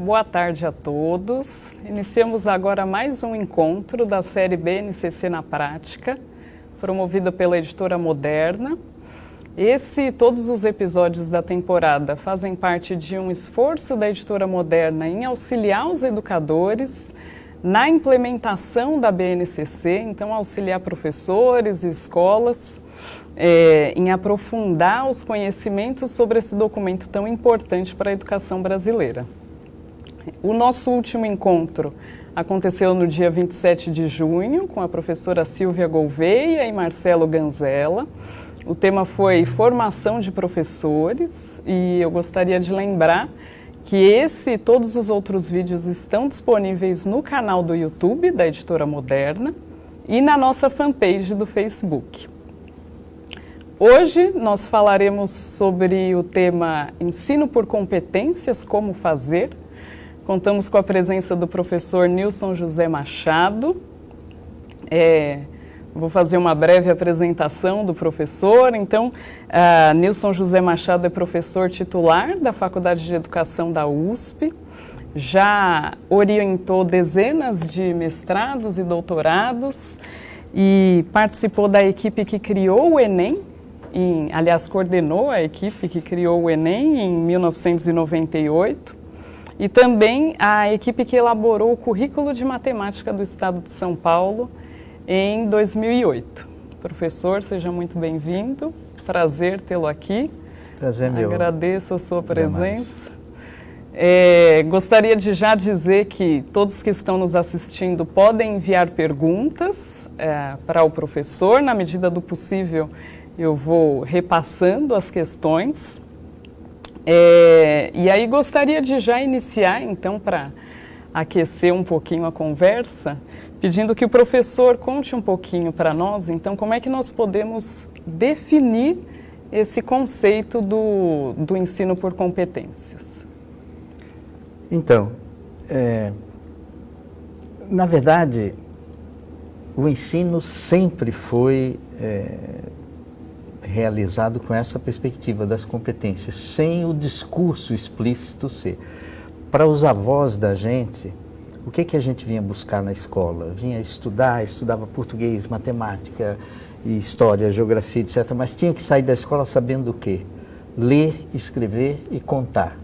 boa tarde a todos. Iniciamos agora mais um encontro da série BNCC na Prática, promovida pela Editora Moderna. Esse e todos os episódios da temporada fazem parte de um esforço da Editora Moderna em auxiliar os educadores na implementação da BNCC, então auxiliar professores e escolas em aprofundar os conhecimentos sobre esse documento tão importante para a educação brasileira. O nosso último encontro aconteceu no dia 27 de junho, com a professora Silvia Gouveia e Marcelo Ganzella. O tema foi formação de professores e eu gostaria de lembrar que esse e todos os outros vídeos estão disponíveis no canal do YouTube da Editora Moderna e na nossa fanpage do Facebook. Hoje nós falaremos sobre o tema Ensino por Competências, como fazer. Contamos com a presença do professor Nilson José Machado. Vou fazer uma breve apresentação do professor. Então, Nilson José Machado é professor titular da Faculdade de Educação da USP. Já orientou dezenas de mestrados e doutorados e participou da equipe que criou o Enem. Aliás, coordenou a equipe que criou o Enem em 1998 e também a equipe que elaborou o Currículo de Matemática do Estado de São Paulo em 2008. Professor, seja muito bem-vindo, prazer tê-lo aqui. Prazer meu. Agradeço a sua presença. Gostaria de já dizer que todos que estão nos assistindo podem enviar perguntas para o professor, na medida do possível. Eu vou repassando as questões e aí gostaria de já iniciar, então, para aquecer um pouquinho a conversa, pedindo que o professor conte um pouquinho para nós, então, como é que nós podemos definir esse conceito do ensino por competências. Então, na verdade, o ensino sempre foi realizado com essa perspectiva das competências, sem o discurso explícito ser. Para os avós da gente, o que a gente vinha buscar na escola? Vinha estudava português, matemática, história, geografia, etc. Mas tinha que sair da escola sabendo o quê? Ler, escrever e contar.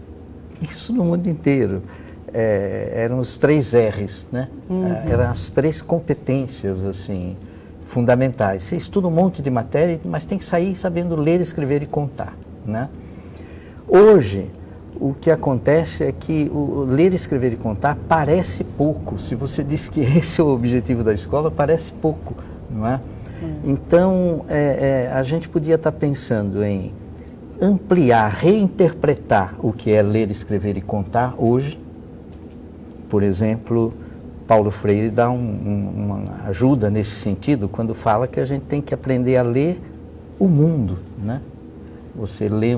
Isso no mundo inteiro. Eram os 3 R's, né? Eram as 3 competências, assim, fundamentais. Você estuda um monte de matéria, mas tem que sair sabendo ler, escrever e contar, né? Hoje, o que acontece é que o ler, escrever e contar parece pouco. Se você diz que esse é o objetivo da escola, parece pouco, não é? Então, a gente podia estar pensando em ampliar, reinterpretar o que é ler, escrever e contar hoje. Por exemplo, Paulo Freire dá uma ajuda nesse sentido quando fala que a gente tem que aprender a ler o mundo, né? Você lê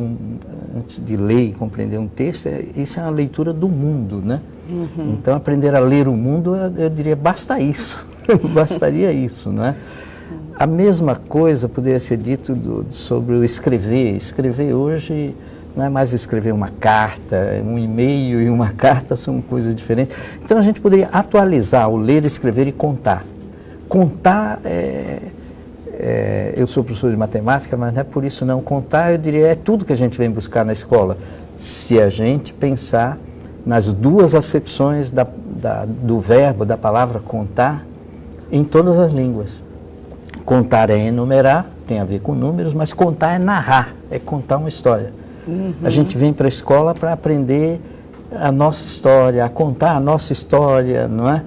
antes de ler e compreender um texto, isso é uma leitura do mundo, né? Então, aprender a ler o mundo, eu diria, basta isso, bastaria isso, né? A mesma coisa poderia ser dito sobre o escrever. Escrever hoje não é mais escrever uma carta, um e-mail e uma carta são coisas diferentes. Então, a gente poderia atualizar o ler, escrever e contar. Contar eu sou professor de matemática, mas não é por isso não. Contar, eu diria, é tudo que a gente vem buscar na escola. Se a gente pensar nas 2 acepções do verbo, da palavra contar, em todas as línguas. Contar é enumerar, tem a ver com números, mas contar é narrar, é contar uma história. A gente vem para a escola para aprender a nossa história, a contar a nossa história, não é?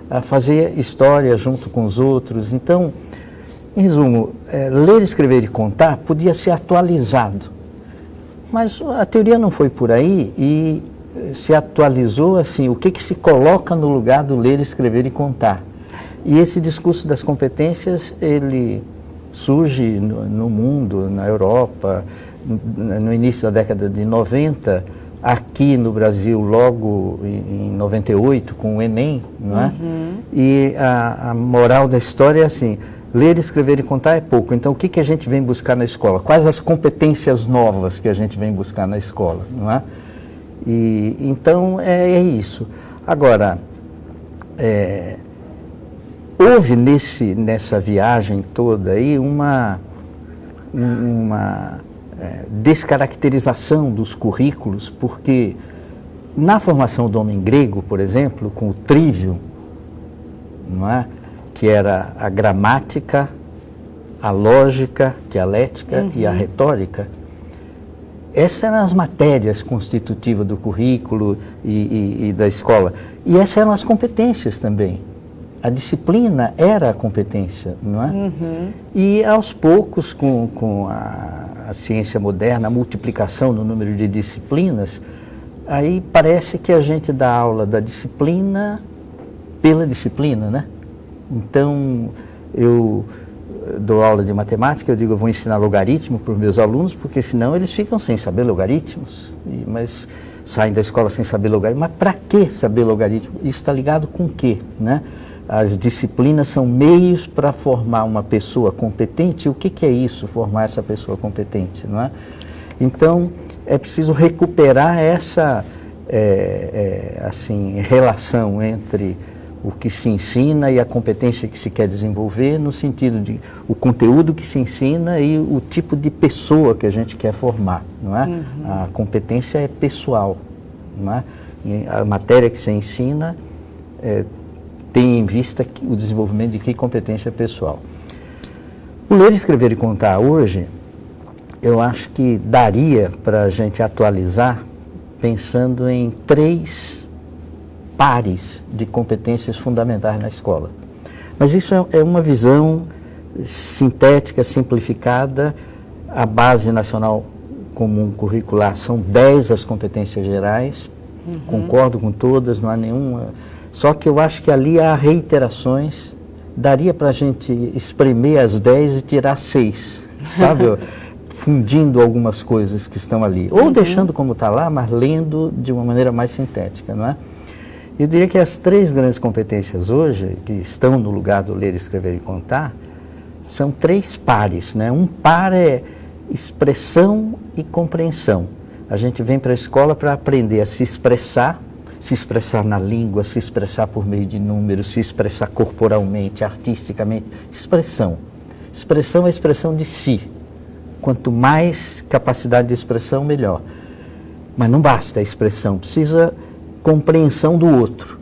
A fazer história junto com os outros. Então, em resumo, ler, escrever e contar podia ser atualizado. Mas a teoria não foi por aí e se atualizou assim, o que se coloca no lugar do ler, escrever e contar. E esse discurso das competências, ele surge no mundo, na Europa, no início da década de 90, aqui no Brasil logo em 98, com o Enem, não é? E a moral da história é assim, ler, escrever e contar é pouco. Então, o que a gente vem buscar na escola? Quais as competências novas que a gente vem buscar na escola, não é? E então é isso. Agora, houve nessa viagem toda aí uma descaracterização dos currículos, porque na formação do homem grego, por exemplo, com o trivium, não é? Que era a gramática, a lógica, dialética e a retórica, essas eram as matérias constitutivas do currículo e da escola. E essas eram as competências também. A disciplina era a competência, não é? E aos poucos, com a ciência moderna, a multiplicação no número de disciplinas, aí parece que a gente dá aula da disciplina pela disciplina, né? Então, eu dou aula de matemática, eu digo, eu vou ensinar logaritmo para os meus alunos, porque senão eles ficam sem saber logaritmos, mas saem da escola sem saber logaritmo. Mas para que saber logaritmo? Isso está ligado com o quê, né? As disciplinas são meios para formar uma pessoa competente. O que é isso, formar essa pessoa competente, não é? Então, é preciso recuperar essa relação entre o que se ensina e a competência que se quer desenvolver, no sentido de o conteúdo que se ensina e o tipo de pessoa que a gente quer formar, não é? A competência é pessoal, não é? E a matéria que se ensina tem em vista o desenvolvimento de que competência pessoal. O ler, escrever e contar hoje, eu acho que daria para a gente atualizar pensando em 3 pares de competências fundamentais na escola. Mas isso é uma visão sintética, simplificada. A Base Nacional Comum Curricular são 10 as competências gerais, concordo com todas, não há nenhuma. Só que eu acho que ali há reiterações, daria para a gente espremer as 10 e tirar 6, sabe? Fundindo algumas coisas que estão ali. Ou deixando como está lá, mas lendo de uma maneira mais sintética, não é? Eu diria que as 3 grandes competências hoje, que estão no lugar do ler, escrever e contar, são 3 pares, né? Um par é expressão e compreensão. A gente vem para a escola para aprender a se expressar na língua, se expressar por meio de números, se expressar corporalmente, artisticamente. Expressão. Expressão é a expressão de si. Quanto mais capacidade de expressão, melhor. Mas não basta a expressão, precisa compreensão do outro,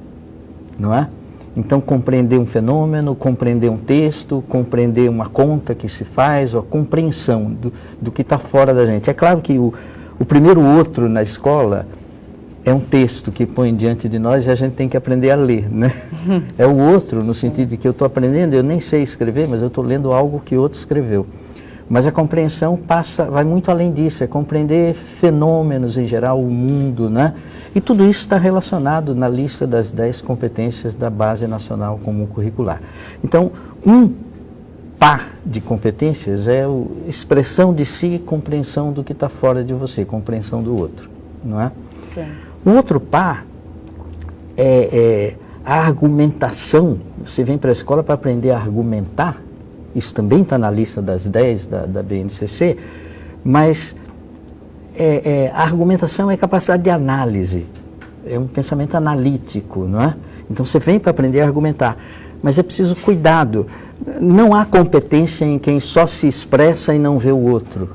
não é? Então, compreender um fenômeno, compreender um texto, compreender uma conta que se faz, a compreensão do que está fora da gente. É claro que o primeiro outro na escola é um texto que põe diante de nós e a gente tem que aprender a ler, né? É o outro, no sentido de que eu estou aprendendo, eu nem sei escrever, mas eu estou lendo algo que outro escreveu. Mas a compreensão vai muito além disso, é compreender fenômenos em geral, o mundo, né? E tudo isso está relacionado na lista das 10 competências da Base Nacional Comum Curricular. Então, um par de competências é a expressão de si e compreensão do que está fora de você, compreensão do outro, não é? Sim. Um outro par é a argumentação. Você vem para a escola para aprender a argumentar. Isso também está na lista das 10 da BNCC, mas a argumentação é capacidade de análise, é um pensamento analítico, não é? Então você vem para aprender a argumentar, mas é preciso cuidado. Não há competência em quem só se expressa e não vê o outro.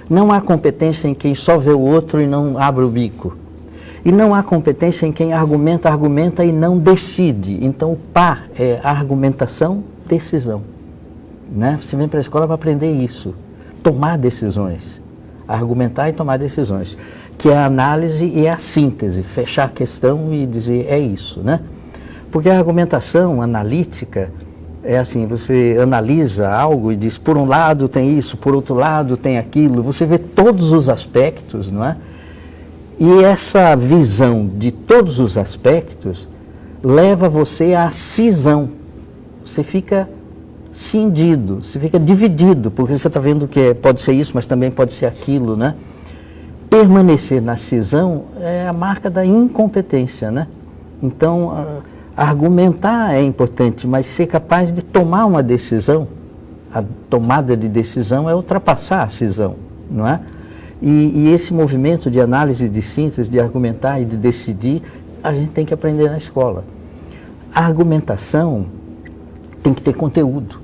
Não há competência em quem só vê o outro e não abre o bico. E não há competência em quem argumenta e não decide. Então o par é argumentação, decisão. Né? Você vem para a escola para aprender isso, tomar decisões, argumentar e tomar decisões, que é a análise e a síntese, fechar a questão e dizer é isso, né? Porque a argumentação analítica é assim, você analisa algo e diz, por um lado tem isso, por outro lado tem aquilo, você vê todos os aspectos, não é? E essa visão de todos os aspectos leva você à cisão, você fica cindido, você fica dividido, porque você está vendo que pode ser isso, mas também pode ser aquilo, né? Permanecer na cisão é a marca da incompetência, né? Então, argumentar é importante, mas ser capaz de tomar uma decisão, a tomada de decisão é ultrapassar a cisão, não é? E esse movimento de análise, de síntese, de argumentar e de decidir, a gente tem que aprender na escola. A argumentação tem que ter conteúdo.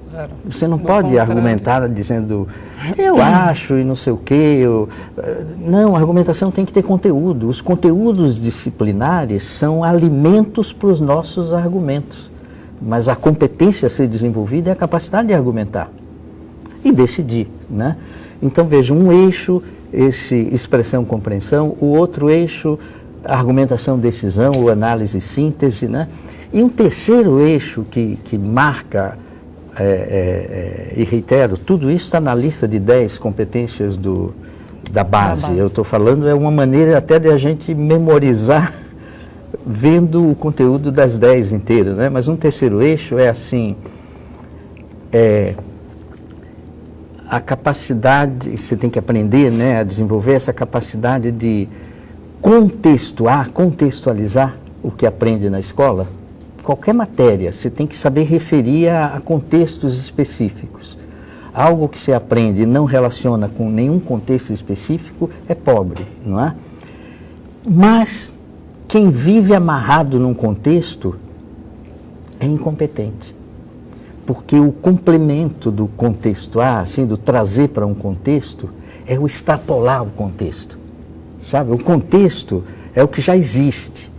Claro. Você não pode argumentar dizendo, eu acho e não sei o quê. Não, a argumentação tem que ter conteúdo. Os conteúdos disciplinares são alimentos para os nossos argumentos. Mas a competência a ser desenvolvida é a capacidade de argumentar e decidir, né? Então, veja, um eixo, esse expressão-compreensão, o outro eixo, argumentação-decisão, ou análise-síntese, né? E um terceiro eixo que marca, e reitero, tudo isso está na lista de 10 competências da base. Eu estou falando, é uma maneira até de a gente memorizar vendo o conteúdo das 10 inteiro, né? Mas um terceiro eixo é assim, a capacidade, você tem que aprender, né, a desenvolver essa capacidade de contextualizar o que aprende na escola. Qualquer matéria, você tem que saber referir a contextos específicos. Algo que você aprende e não relaciona com nenhum contexto específico é pobre, não é? Mas quem vive amarrado num contexto é incompetente. Porque o complemento do contexto, assim, do trazer para um contexto, é o extrapolar o contexto. Sabe? O contexto é o que já existe.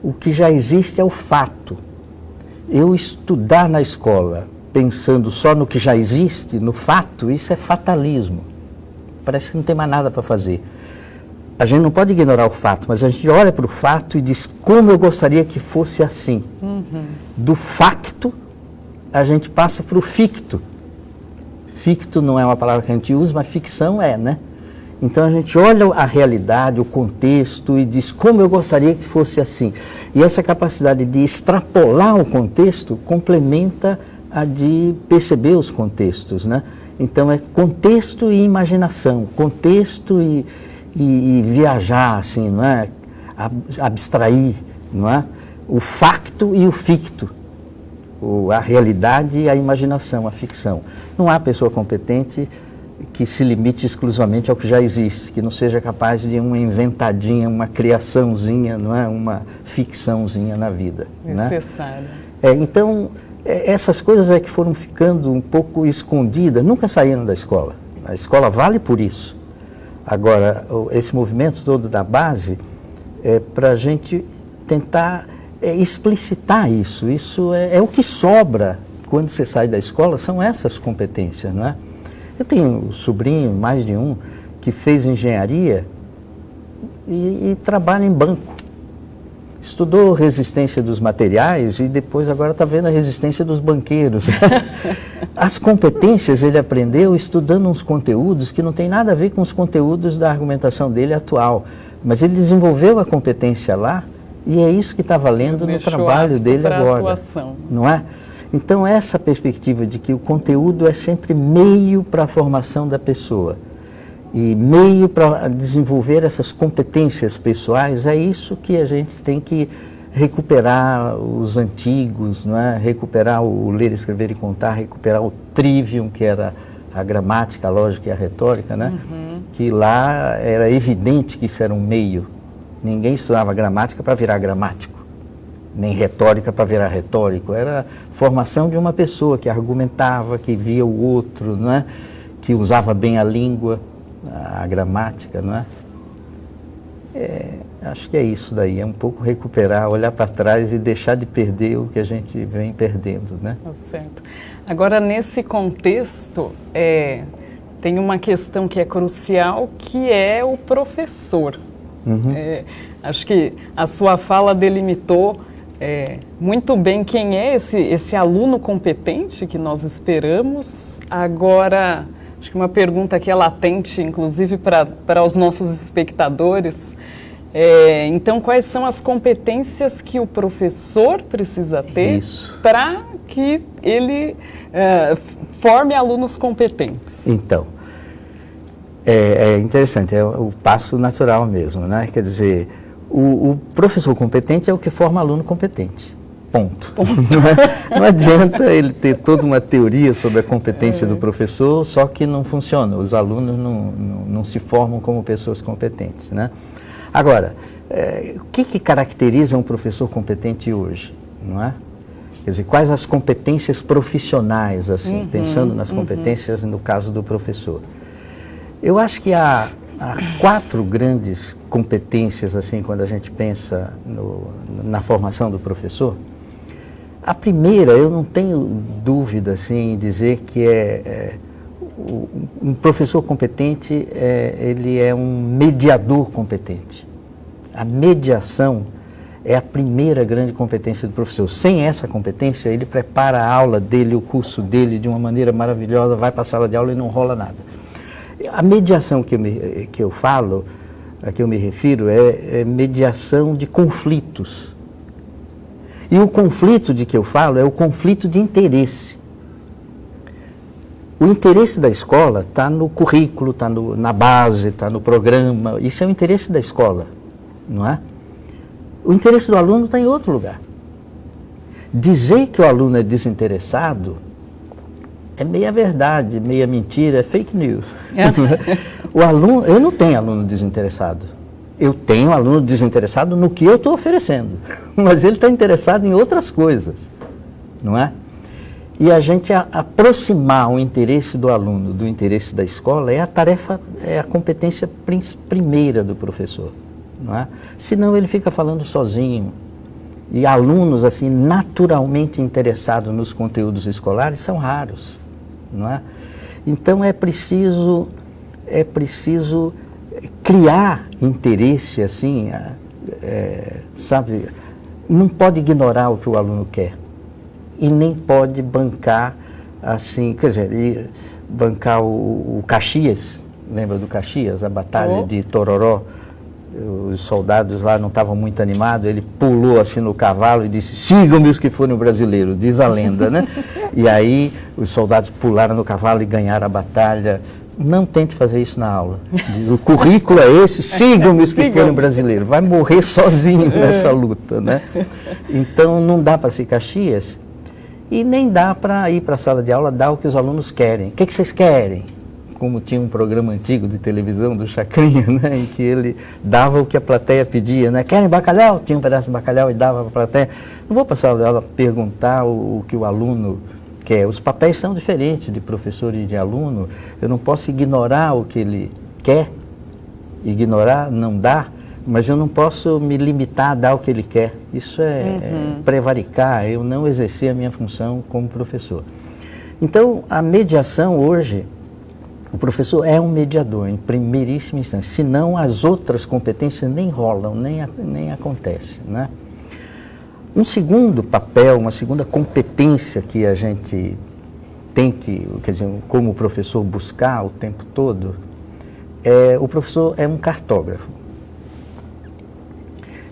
O que já existe é o fato. Eu estudar na escola pensando só no que já existe, no fato, isso é fatalismo. Parece que não tem mais nada para fazer. A gente não pode ignorar o fato, mas a gente olha para o fato e diz como eu gostaria que fosse assim. Do facto, a gente passa para o ficto. Ficto não é uma palavra que a gente usa, mas ficção é, né? Então a gente olha a realidade, o contexto e diz como eu gostaria que fosse assim. E essa capacidade de extrapolar o contexto complementa a de perceber os contextos, né? Então é contexto e imaginação, contexto e viajar, assim, não é? Abstrair, não é? O facto e o ficto. A realidade e a imaginação, a ficção. Não há pessoa competente que se limite exclusivamente ao que já existe, que não seja capaz de uma inventadinha, uma criaçãozinha, não é? Uma ficçãozinha na vida. Necessário. Né? Então, essas coisas é que foram ficando um pouco escondidas, nunca saíram da escola. A escola vale por isso. Agora, esse movimento todo da base é para a gente tentar explicitar isso. Isso é o que sobra quando você sai da escola, são essas competências, não é? Eu tenho um sobrinho, mais de um, que fez engenharia e trabalha em banco. Estudou resistência dos materiais e depois agora está vendo a resistência dos banqueiros. As competências ele aprendeu estudando uns conteúdos que não tem nada a ver com os conteúdos da argumentação dele atual. Mas ele desenvolveu a competência lá e é isso que está valendo no trabalho dele agora. Atuação. Não é? Então essa perspectiva de que o conteúdo é sempre meio para a formação da pessoa e meio para desenvolver essas competências pessoais, é isso que a gente tem que recuperar os antigos, não é? Recuperar o ler, escrever e contar, recuperar o trivium, que era a gramática, a lógica e a retórica, né? Que lá era evidente que isso era um meio. Ninguém estudava gramática para virar gramático, nem retórica para virar retórico. Era formação de uma pessoa que argumentava, que via o outro, não é? Que usava bem a língua, a gramática, não é? Acho que é isso daí, é um pouco recuperar, olhar para trás e deixar de perder o que a gente vem perdendo, né? Certo. Agora, nesse contexto, tem uma questão que é crucial, que é o professor. Acho que a sua fala delimitou muito bem quem é esse aluno competente que nós esperamos. Agora, acho que uma pergunta que é latente, inclusive para os nossos espectadores, então quais são as competências que o professor precisa ter para que ele forme alunos competentes? Então, é interessante, é o passo natural mesmo, né? Quer dizer, o professor competente é o que forma aluno competente. ponto. Não adianta ele ter toda uma teoria sobre a competência do professor, só que não funciona. Os alunos não se formam como pessoas competentes, né? Agora, o que caracteriza um professor competente hoje, não é? Quer dizer, quais as competências profissionais, assim, pensando nas competências no caso do professor? Eu acho que há 4 grandes competências, assim, quando a gente pensa na formação do professor. A primeira, eu não tenho dúvida, assim, em dizer que um professor competente, ele é um mediador competente. A mediação é a primeira grande competência do professor. Sem essa competência, ele prepara a aula dele, o curso dele de uma maneira maravilhosa, vai para a sala de aula e não rola nada. A mediação que eu falo, a que eu me refiro, é mediação de conflitos. E o conflito de que eu falo é o conflito de interesse. O interesse da escola está no currículo, está na base, está no programa. Isso é o interesse da escola, não é? O interesse do aluno está em outro lugar. Dizer que o aluno é desinteressado é meia verdade, meia mentira, é fake news. O aluno, eu não tenho aluno desinteressado. Eu tenho aluno desinteressado no que eu estou oferecendo, mas ele está interessado em outras coisas, não é? E a gente aproximar o interesse do aluno do interesse da escola é a tarefa, é a competência primeira do professor, não é? Senão ele fica falando sozinho. E alunos assim naturalmente interessados nos conteúdos escolares são raros, não é? Então é preciso criar interesse assim, sabe? Não pode ignorar o que o aluno quer e nem pode bancar assim, quer dizer, bancar o Caxias, lembra do Caxias, a batalha de Tororó? Os soldados lá não estavam muito animados, ele pulou assim no cavalo e disse: sigam-me os que forem brasileiros, diz a lenda, né? E aí os soldados pularam no cavalo e ganharam a batalha. Não tente fazer isso na aula. O currículo é esse, sigam-me os que forem brasileiros. Vai morrer sozinho nessa luta, né? Então não dá para ser Caxias e nem dá para ir para a sala de aula dar o que os alunos querem. O que vocês querem? Como tinha um programa antigo de televisão do Chacrinha, né, em que ele dava o que a plateia pedia, né? Querem bacalhau? Tinha um pedaço de bacalhau e dava para a plateia. Não vou passar a perguntar o que o aluno quer. Os papéis são diferentes de professor e de aluno. Eu não posso ignorar o que ele quer. Ignorar não dá, mas eu não posso me limitar a dar o que ele quer. Isso é prevaricar, eu não exercer a minha função como professor. Então, a mediação hoje, o professor é um mediador, em primeiríssima instância, senão as outras competências nem rolam, nem acontecem, né? Um segundo papel, uma segunda competência que a gente tem que, quer dizer, como professor buscar o tempo todo, o professor é um cartógrafo.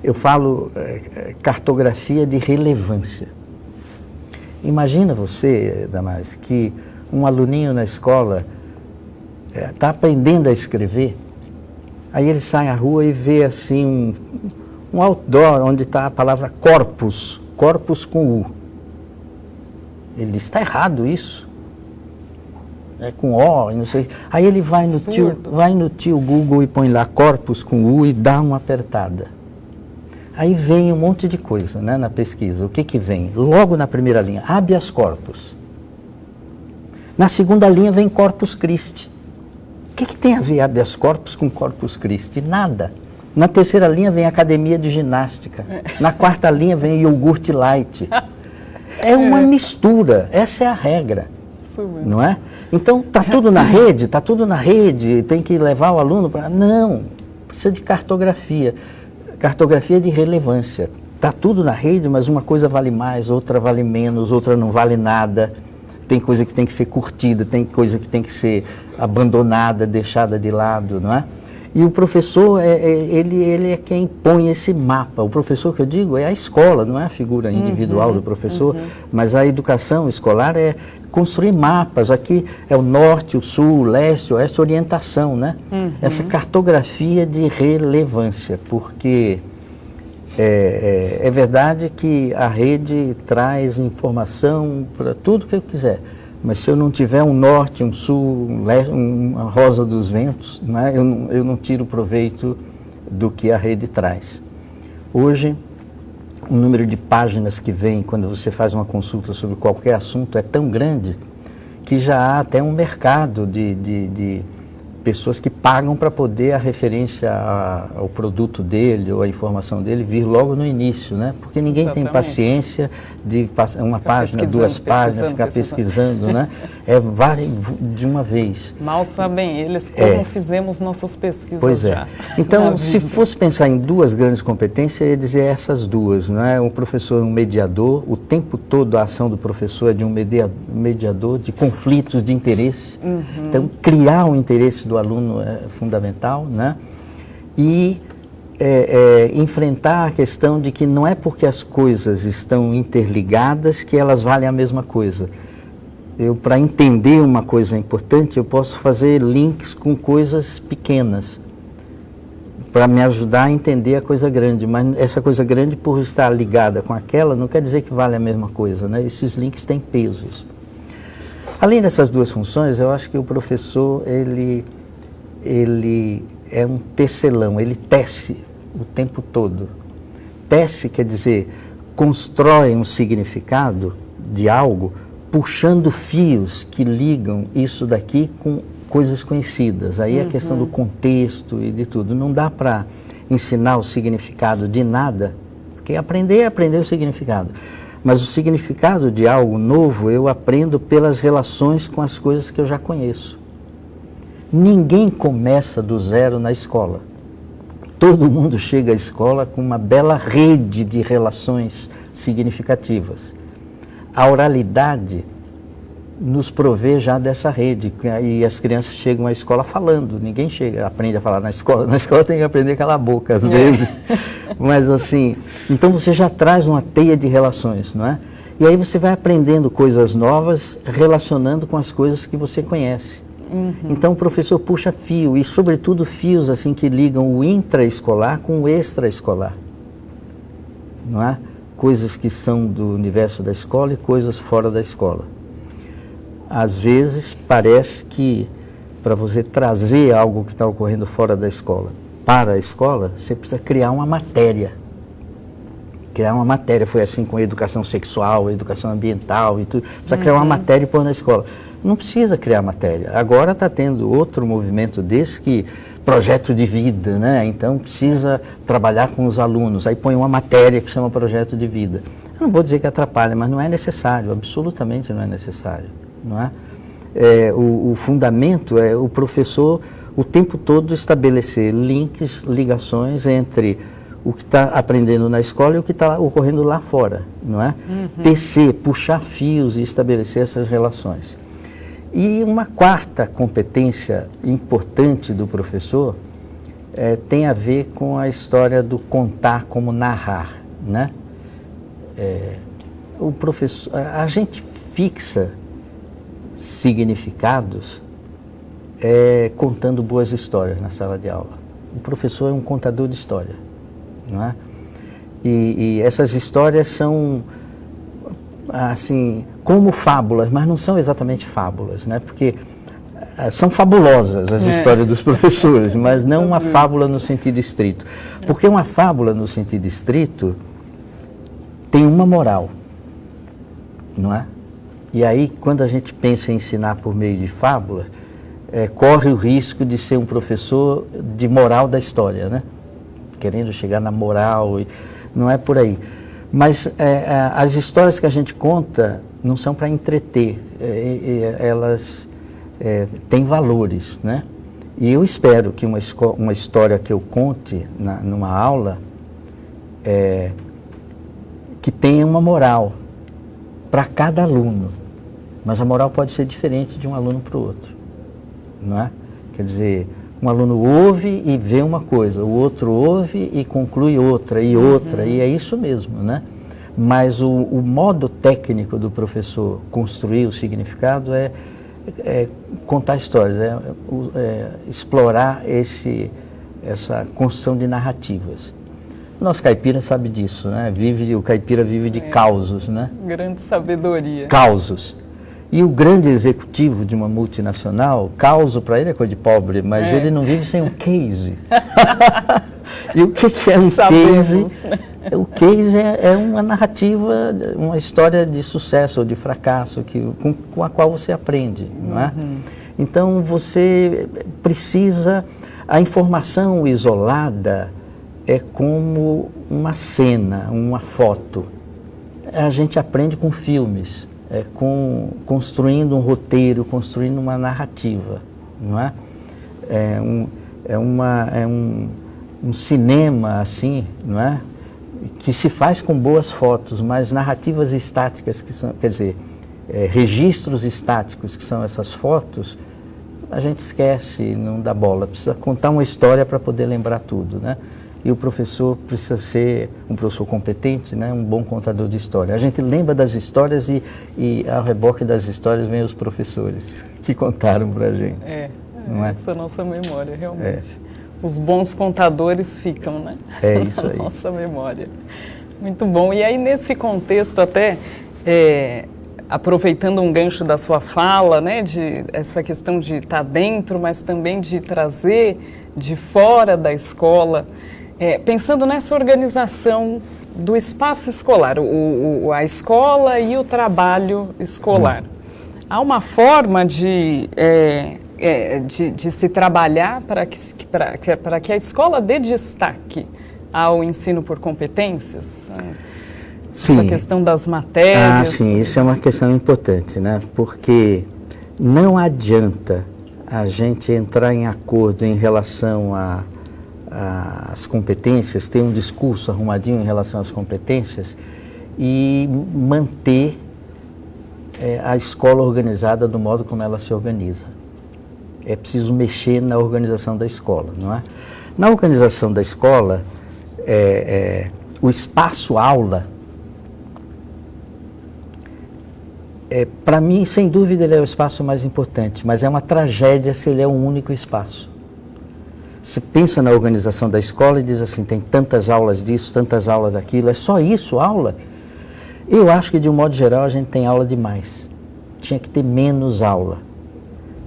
Eu falo cartografia de relevância. Imagina você, Damares, que um aluninho na escola está aprendendo a escrever, aí ele sai à rua e vê assim um outdoor onde está a palavra corpus, corpus com U. Ele diz: está errado isso, é com O, não sei. Aí ele vai no tio Google e põe lá corpus com U e dá uma apertada. Aí vem um monte de coisa, né, na pesquisa. O que vem? Logo na primeira linha, habeas corpus. Na segunda linha vem corpus Christi. O que tem a ver habeas corpus com corpus Christi? Nada. Na terceira linha vem academia de ginástica. Na quarta linha vem iogurte light. É uma mistura, essa é a regra, não é? Então, está tudo na rede, tem que levar o aluno para... Não, precisa de cartografia. Cartografia de relevância. Está tudo na rede, mas uma coisa vale mais, outra vale menos, outra não vale nada. Tem coisa que tem que ser curtida, tem coisa que tem que ser abandonada, deixada de lado, não é? E o professor, ele é quem põe esse mapa. O professor que eu digo é a escola, não é a figura individual do professor, mas a educação escolar é construir mapas. Aqui é o norte, o sul, o leste, o oeste, orientação, né? Essa cartografia de relevância, porque É verdade que a rede traz informação para tudo que eu quiser, mas se eu não tiver um norte, um sul, uma rosa dos ventos, né, eu não tiro proveito do que a rede traz. Hoje, o número de páginas que vem quando você faz uma consulta sobre qualquer assunto é tão grande que já há até um mercado de pessoas que pagam para poder a referência ao produto dele ou a informação dele vir logo no início, né? Porque ninguém tem paciência de passar uma página, duas páginas, ficar pesquisando, né? De uma vez. Mal sabem eles como fizemos nossas pesquisas. Pois é. Já. Então, se fosse pensar em duas grandes competências, eu ia dizer essas duas, não é? O professor é um mediador, o tempo todo a ação do professor é de um mediador de conflitos de interesse. Então, criar o interesse do aluno é fundamental, né? E enfrentar a questão de que não é porque as coisas estão interligadas que elas valem a mesma coisa. Para entender uma coisa importante, eu posso fazer links com coisas pequenas para me ajudar a entender a coisa grande, mas essa coisa grande, por estar ligada com aquela, não quer dizer que vale a mesma coisa, né? Esses links têm pesos. Além dessas duas funções, eu acho que o professor, ele é um tecelão, ele tece o tempo todo. Tece quer dizer, constrói um significado de algo, puxando fios que ligam isso daqui com coisas conhecidas. Aí a questão do contexto e de tudo. Não dá para ensinar o significado de nada, porque aprender é aprender o significado. Mas o significado de algo novo eu aprendo pelas relações com as coisas que eu já conheço. Ninguém começa do zero na escola. Todo mundo chega à escola com uma bela rede de relações significativas. A oralidade nos provê já dessa rede, e as crianças chegam à escola falando, ninguém aprende a falar na escola tem que aprender a calar a boca às vezes, mas assim, então você já traz uma teia de relações, não é? E aí você vai aprendendo coisas novas, relacionando com as coisas que você conhece. Então o professor puxa fio, e sobretudo fios assim que ligam o intraescolar com o extraescolar, não é? Coisas que são do universo da escola e coisas fora da escola. Às vezes parece que para você trazer algo que está ocorrendo fora da escola para a escola, você precisa criar uma matéria. Criar uma matéria, foi assim com a educação sexual, a educação ambiental e tudo. Precisa criar uma matéria e pôr na escola. Não precisa criar matéria. Agora está tendo outro movimento desse que projeto de vida, né? Então precisa trabalhar com os alunos. Aí põe uma matéria que chama projeto de vida. Eu não vou dizer que atrapalha, mas não é necessário, absolutamente não é necessário, não é? O fundamento é o professor o tempo todo estabelecer links, ligações entre o que está aprendendo na escola e o que está ocorrendo lá fora, não é? Tecer, puxar fios e estabelecer essas relações. E uma quarta competência importante do professor tem a ver com a história do contar como narrar, né? O professor, a gente fixa significados contando boas histórias na sala de aula. O professor é um contador de história, não é? E essas histórias são assim como fábulas, mas não são exatamente fábulas, né? Porque são fabulosas as histórias dos professores, mas não uma fábula no sentido estrito. Porque uma fábula no sentido estrito tem uma moral, não é? E aí, quando a gente pensa em ensinar por meio de fábula, corre o risco de ser um professor de moral da história, né? Querendo chegar na moral, não é por aí. Mas as histórias que a gente conta não são para entreter, elas têm valores, né? E eu espero que uma história que eu conte numa aula que tenha uma moral para cada aluno. Mas a moral pode ser diferente de um aluno para o outro, não é? Quer dizer, um aluno ouve e vê uma coisa, o outro ouve e conclui outra, e outra, e é isso mesmo, né? Mas o modo técnico do professor construir o significado é contar histórias, explorar essa construção de narrativas. Nosso caipira sabe disso, né? O caipira vive de causos, né? Grande sabedoria. Causos. E o grande executivo de uma multinacional, causo para ele é coisa de pobre, mas ele não vive sem um case. E o que é um case? O case é uma narrativa, uma história de sucesso ou de fracasso com a qual você aprende, não é? Então você precisa, a informação isolada é como uma cena, uma foto. A gente aprende com filmes, construindo um roteiro, construindo uma narrativa, não é? Um cinema assim, não é? Que se faz com boas fotos, mas narrativas estáticas, que são, quer dizer, registros estáticos, que são essas fotos, a gente esquece, não dá bola. Precisa contar uma história para poder lembrar tudo, né? E o professor precisa ser um professor competente, né? Um bom contador de história. A gente lembra das histórias e ao reboque das histórias vem os professores que contaram para a gente. Não é? Essa é a nossa memória, realmente. Os bons contadores ficam, né? É isso aí. Nossa memória. Muito bom. E aí, nesse contexto, até aproveitando um gancho da sua fala, né, de essa questão de estar dentro, mas também de trazer de fora da escola, pensando nessa organização do espaço escolar, a escola e o trabalho escolar. Há uma forma de se trabalhar para que a escola dê destaque ao ensino por competências? Sim. Essa questão das matérias. Sim, isso é uma questão importante, né? Porque não adianta a gente entrar em acordo em relação às competências, ter um discurso arrumadinho em relação às competências e manter a escola organizada do modo como ela se organiza. É preciso mexer na organização da escola, não é? Na organização da escola, o espaço aula, para mim, sem dúvida, ele é o espaço mais importante, mas é uma tragédia se ele é um único espaço. Você pensa na organização da escola e diz assim, tem tantas aulas disso, tantas aulas daquilo, é só isso, aula? Eu acho que, de um modo geral, a gente tem aula demais. Tinha que ter menos aula.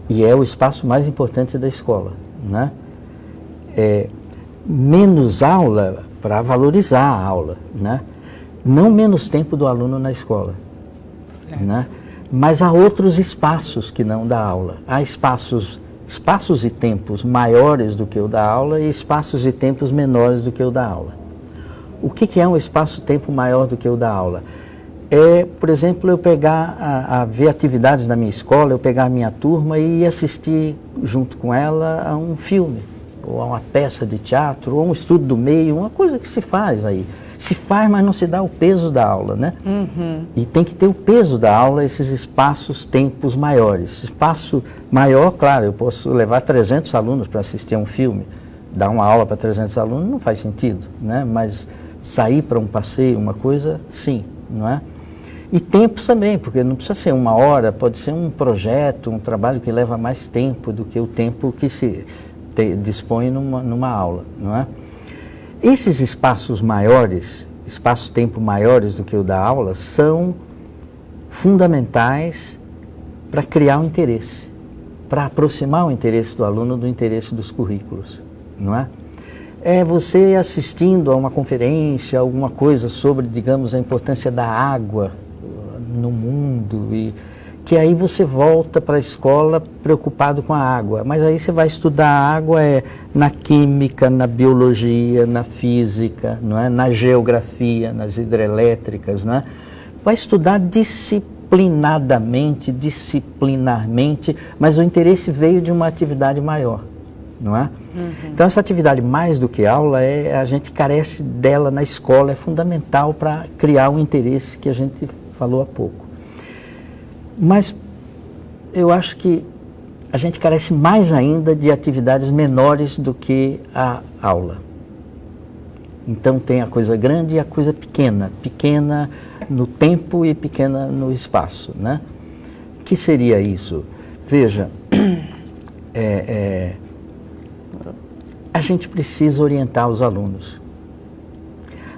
E é o espaço mais importante da escola, né? Menos aula para valorizar a aula, né? Não menos tempo do aluno na escola, né? Mas há outros espaços que não da aula. Há espaços e tempos maiores do que o da aula e espaços e tempos menores do que o da aula. O que é um espaço-tempo maior do que o da aula? Por exemplo, eu pegar ver atividades na minha escola, eu pegar a minha turma e ir assistir junto com ela a um filme, ou a uma peça de teatro, ou um estudo do meio, uma coisa que se faz aí. Se faz, mas não se dá o peso da aula, né? E tem que ter o peso da aula, esses espaços, tempos maiores. Espaço maior, claro, eu posso levar 300 alunos para assistir a um filme, dar uma aula para 300 alunos não faz sentido, né? Mas sair para um passeio, uma coisa, sim, não é? E tempos também, porque não precisa ser 1 hora, pode ser um projeto, um trabalho que leva mais tempo do que o tempo que se dispõe numa aula, não é? Esses espaços maiores, espaço-tempo maiores do que o da aula, são fundamentais para criar um interesse, para aproximar o interesse do aluno do interesse dos currículos, não é? É você assistindo a uma conferência, alguma coisa sobre, digamos, a importância da água no mundo, e que aí você volta para a escola preocupado com a água, mas aí você vai estudar a água na química, na biologia, na física, não é? Na geografia, nas hidrelétricas, não é? Vai estudar disciplinarmente, mas o interesse veio de uma atividade maior, não é? Então essa atividade, mais do que aula, a gente carece dela na escola, é fundamental para criar um interesse que a gente falou há pouco. Mas eu acho que a gente carece mais ainda de atividades menores do que a aula. Então tem a coisa grande e a coisa pequena. Pequena no tempo e pequena no espaço, né? O que seria isso? Veja, a gente precisa orientar os alunos.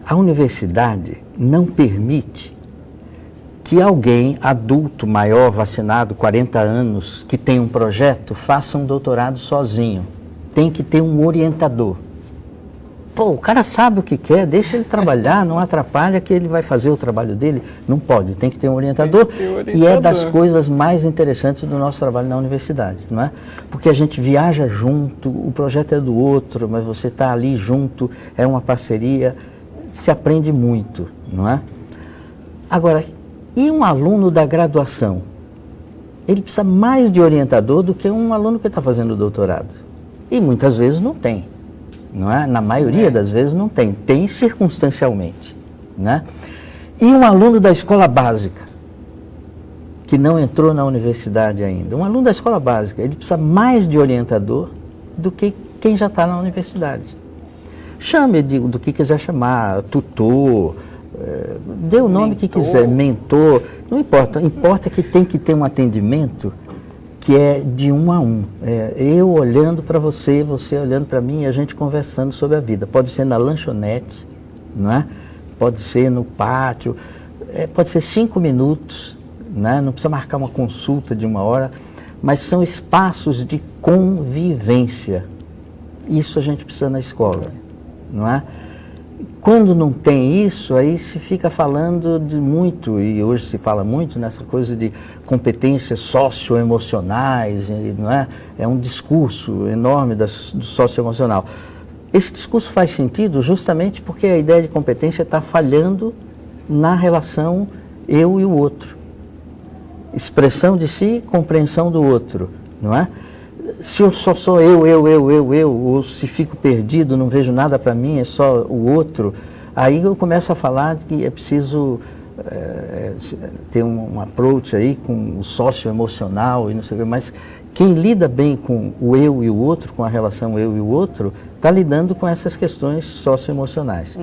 A universidade não permite que alguém adulto, maior, vacinado, 40 anos, que tem um projeto, faça um doutorado sozinho. Tem que ter um orientador. Pô, o cara sabe o que quer, deixa ele trabalhar, não atrapalha que ele vai fazer o trabalho dele. Não pode, tem que ter um orientador. E é das coisas mais interessantes do nosso trabalho na universidade, não é? Porque a gente viaja junto, o projeto é do outro, mas você está ali junto, é uma parceria, se aprende muito, não é? Agora, e um aluno da graduação? Ele precisa mais de orientador do que um aluno que está fazendo doutorado. E muitas vezes não tem. Não é? Na maioria das vezes não tem, tem circunstancialmente, né? E um aluno da escola básica, que não entrou na universidade ainda, um aluno da escola básica, ele precisa mais de orientador do que quem já está na universidade. Chame do que quiser chamar, tutor, dê o nome que quiser, mentor, não importa, importa que tem que ter um atendimento que é de um a um. Eu olhando para você, você olhando para mim e a gente conversando sobre a vida. Pode ser na lanchonete, não é? Pode ser no pátio, pode ser 5 minutos, né? Não precisa marcar uma consulta de 1 hora, mas são espaços de convivência. Isso a gente precisa na escola, não é? Quando não tem isso, aí se fica falando de muito, e hoje se fala muito nessa coisa de competências socioemocionais, não é? É um discurso enorme do socioemocional. Esse discurso faz sentido justamente porque a ideia de competência está falhando na relação eu e o outro. Expressão de si, compreensão do outro, não é? Se eu só sou eu, ou se fico perdido, não vejo nada para mim, é só o outro, aí eu começo a falar que é preciso ter um approach aí com o socioemocional e não sei o que, mas quem lida bem com o eu e o outro, com a relação eu e o outro, está lidando com essas questões socioemocionais.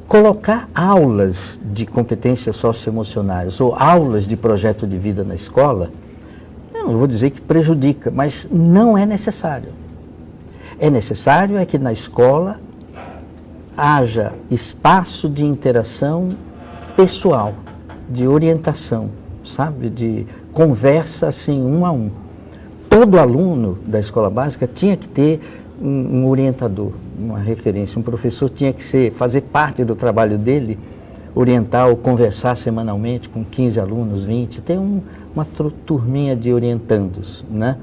Colocar aulas de competências socioemocionais ou aulas de projeto de vida na escola, eu não vou dizer que prejudica, mas não é necessário. É necessário que na escola haja espaço de interação pessoal, de orientação, sabe? De conversa assim, 1 a 1. Todo aluno da escola básica tinha que ter um orientador, uma referência. Um professor tinha que fazer parte do trabalho dele, orientar ou conversar semanalmente com 15 alunos, 20, ter uma turminha de orientandos, né?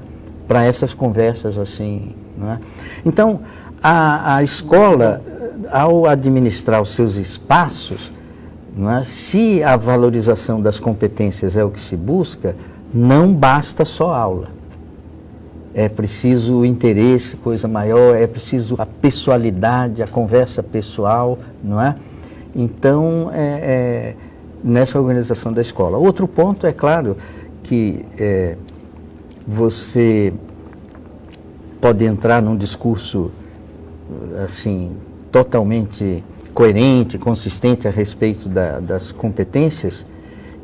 Para essas conversas assim, né? Então, a escola, ao administrar os seus espaços, né, se a valorização das competências é o que se busca, não basta só aula. É preciso interesse, coisa maior, é preciso a pessoalidade, a conversa pessoal, não é? Então, nessa organização da escola. Outro ponto, é claro, que você pode entrar num discurso assim, totalmente coerente, consistente a respeito das competências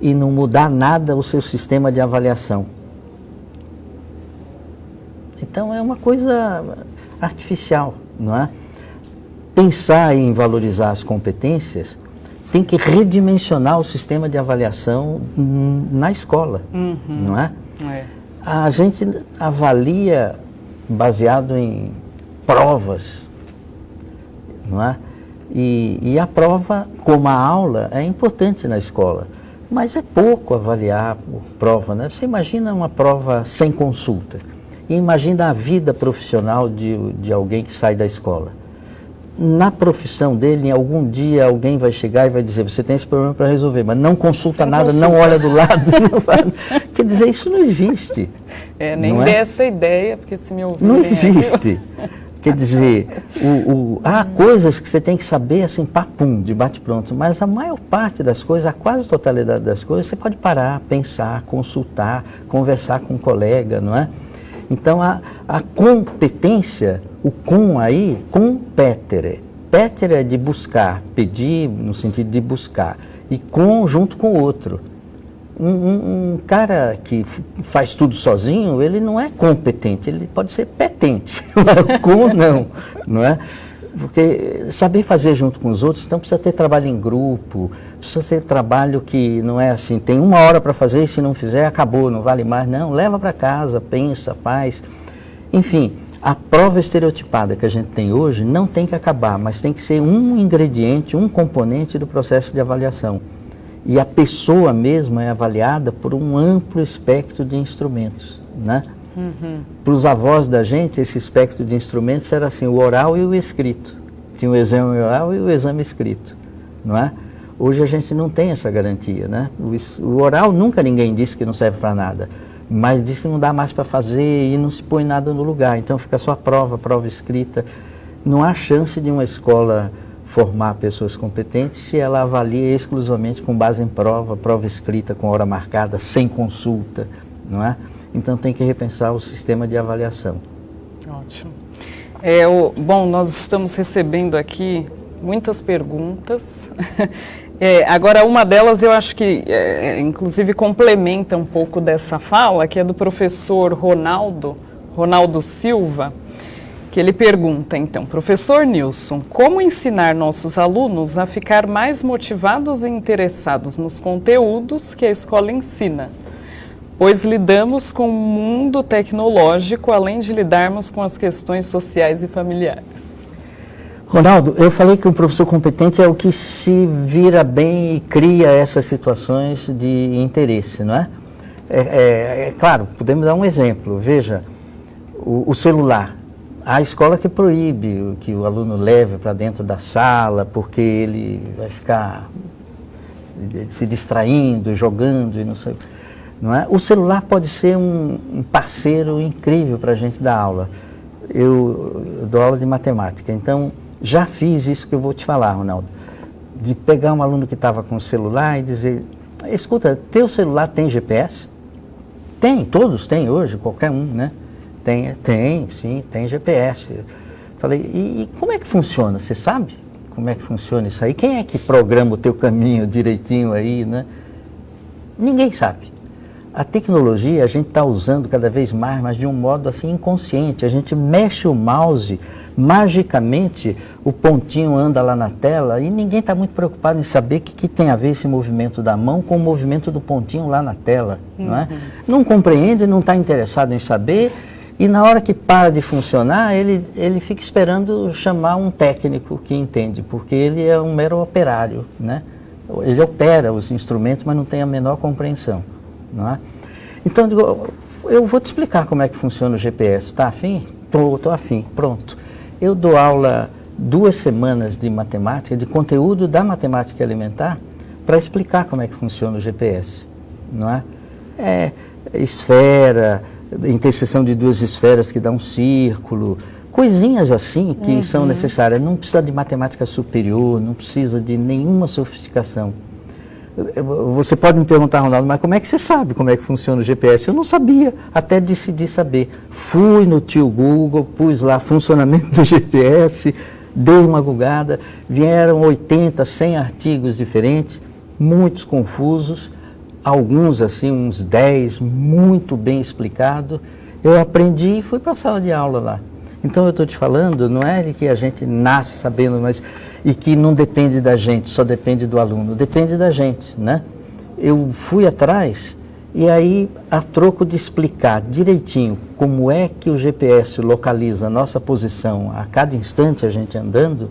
e não mudar nada o seu sistema de avaliação. Então é uma coisa artificial, não é? Pensar em valorizar as competências tem que redimensionar o sistema de avaliação na escola, não é? A gente avalia baseado em provas, não é? E a prova, como a aula, é importante na escola, mas é pouco avaliar por prova, né? Você imagina uma prova sem consulta, e imagina a vida profissional de alguém que sai da escola. Na profissão dele, em algum dia alguém vai chegar e vai dizer, você tem esse problema para resolver, mas não consulta nada, não olha do lado. Não faz... Quer dizer, isso não existe. Nem dê essa ideia, porque se me ouvir... Não existe. Quer dizer, há coisas que você tem que saber assim, papum, de bate-pronto, mas a maior parte das coisas, a quase totalidade das coisas, você pode parar, pensar, consultar, conversar com um colega, não é? Então, a competência, o com aí, competere. Petere é de buscar, pedir no sentido de buscar, e com junto com o outro. Um cara que faz tudo sozinho, ele não é competente, ele pode ser petente, com não é? Porque saber fazer junto com os outros, então precisa ter trabalho em grupo, precisa ter trabalho que não é assim, tem 1 hora para fazer e se não fizer, acabou, não vale mais. Não, leva para casa, pensa, faz. Enfim, a prova estereotipada que a gente tem hoje não tem que acabar, mas tem que ser um ingrediente, um componente do processo de avaliação. E a pessoa mesma é avaliada por um amplo espectro de instrumentos, né? Para os avós da gente, esse espectro de instrumentos era assim, o oral e o escrito. Tinha o exame oral e o exame escrito, não é? Hoje a gente não tem essa garantia, né? O oral nunca ninguém disse que não serve para nada, mas disse que não dá mais para fazer e não se põe nada no lugar. Então fica só a prova escrita. Não há chance de uma escola formar pessoas competentes se ela avalia exclusivamente com base em prova escrita com hora marcada, sem consulta, não é? Então tem que repensar o sistema de avaliação. Ótimo. Bom, nós estamos recebendo aqui muitas perguntas. Agora, uma delas eu acho que, inclusive, complementa um pouco dessa fala, que é do professor Ronaldo Silva, que ele pergunta, então, professor Nilson, como ensinar nossos alunos a ficar mais motivados e interessados nos conteúdos que a escola ensina? Pois lidamos com o mundo tecnológico, além de lidarmos com as questões sociais e familiares. Ronaldo, eu falei que um professor competente é o que se vira bem e cria essas situações de interesse, não é? Claro, podemos dar um exemplo. Veja, o celular. Há escola que proíbe que o aluno leve para dentro da sala, porque ele vai ficar se distraindo, jogando e não sei. Não é? O celular pode ser um parceiro incrível para a gente dar aula. Eu dou aula de matemática, então já fiz isso que eu vou te falar, Ronaldo, de pegar um aluno que estava com o celular e dizer, escuta, teu celular tem GPS? Tem, todos têm hoje, qualquer um, né? Sim, tem GPS. Falei, e como é que funciona? Você sabe como é que funciona isso aí? Quem é que programa o teu caminho direitinho aí, né? Ninguém sabe. A tecnologia a gente está usando cada vez mais, mas de um modo assim inconsciente. A gente mexe o mouse, magicamente o pontinho anda lá na tela e ninguém está muito preocupado em saber o que tem a ver esse movimento da mão com o movimento do pontinho lá na tela, não é? Não compreende, não está interessado em saber e na hora que para de funcionar, ele fica esperando chamar um técnico que entende, porque ele é um mero operário, né? Ele opera os instrumentos, mas não tem a menor compreensão. Não é? Então, eu vou te explicar como é que funciona o GPS. Está afim? Estou afim, pronto. Eu dou aula 2 semanas de matemática, de conteúdo da matemática elementar, para explicar como é que funciona o GPS. Não é? Esfera, interseção de 2 esferas que dá um círculo, coisinhas assim que são necessárias. Não precisa de matemática superior, não precisa de nenhuma sofisticação. Você pode me perguntar, Ronaldo, mas como é que você sabe como é que funciona o GPS? Eu não sabia, até decidi saber. Fui no tio Google, pus lá funcionamento do GPS, dei uma googada, vieram 80, 100 artigos diferentes, muitos confusos, alguns assim, uns 10, muito bem explicado. Eu aprendi e fui para a sala de aula lá. Então eu estou te falando, não é de que a gente nasce sabendo, mas e que não depende da gente, só depende do aluno, depende da gente, né? Eu fui atrás e aí, a troco de explicar direitinho como é que o GPS localiza a nossa posição a cada instante a gente andando,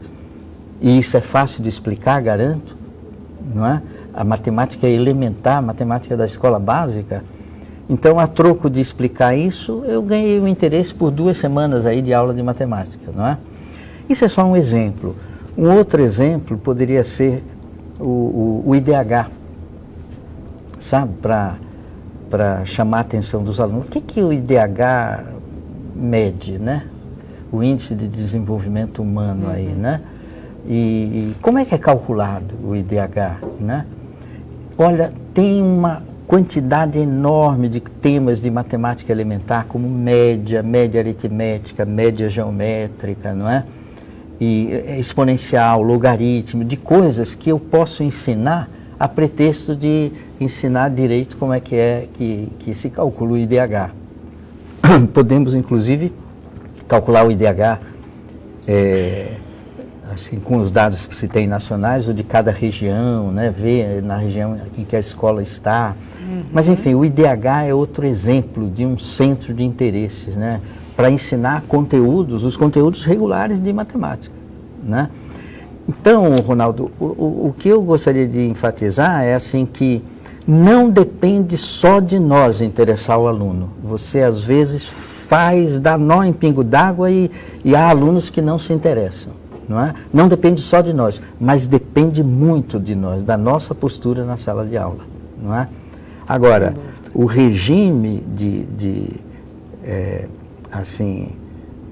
e isso é fácil de explicar, garanto, não é? A matemática é elementar, a matemática da escola básica. Então, a troco de explicar isso, eu ganhei o interesse por 2 semanas aí de aula de matemática, não é? Isso é só um exemplo. Um outro exemplo poderia ser o IDH, sabe, para chamar a atenção dos alunos. O que o IDH mede, né? O Índice de Desenvolvimento Humano aí, né? E como é que é calculado o IDH, né? Olha, tem uma quantidade enorme de temas de matemática elementar, como média aritmética, média geométrica, não é? E exponencial, logaritmo, de coisas que eu posso ensinar a pretexto de ensinar direito como é que se calcula o IDH. Podemos, inclusive, calcular o IDH assim, com os dados que se tem nacionais, o de cada região, né, ver na região em que a escola está. Mas, enfim, o IDH é outro exemplo de um centro de interesses, né, para ensinar conteúdos, os conteúdos regulares de matemática, né? Então, Ronaldo, o que eu gostaria de enfatizar é assim que não depende só de nós interessar o aluno. Você, às vezes, dá nó em pingo d'água e há alunos que não se interessam, não é? Não depende só de nós, mas depende muito de nós, da nossa postura na sala de aula, não é? Agora, o regime assim,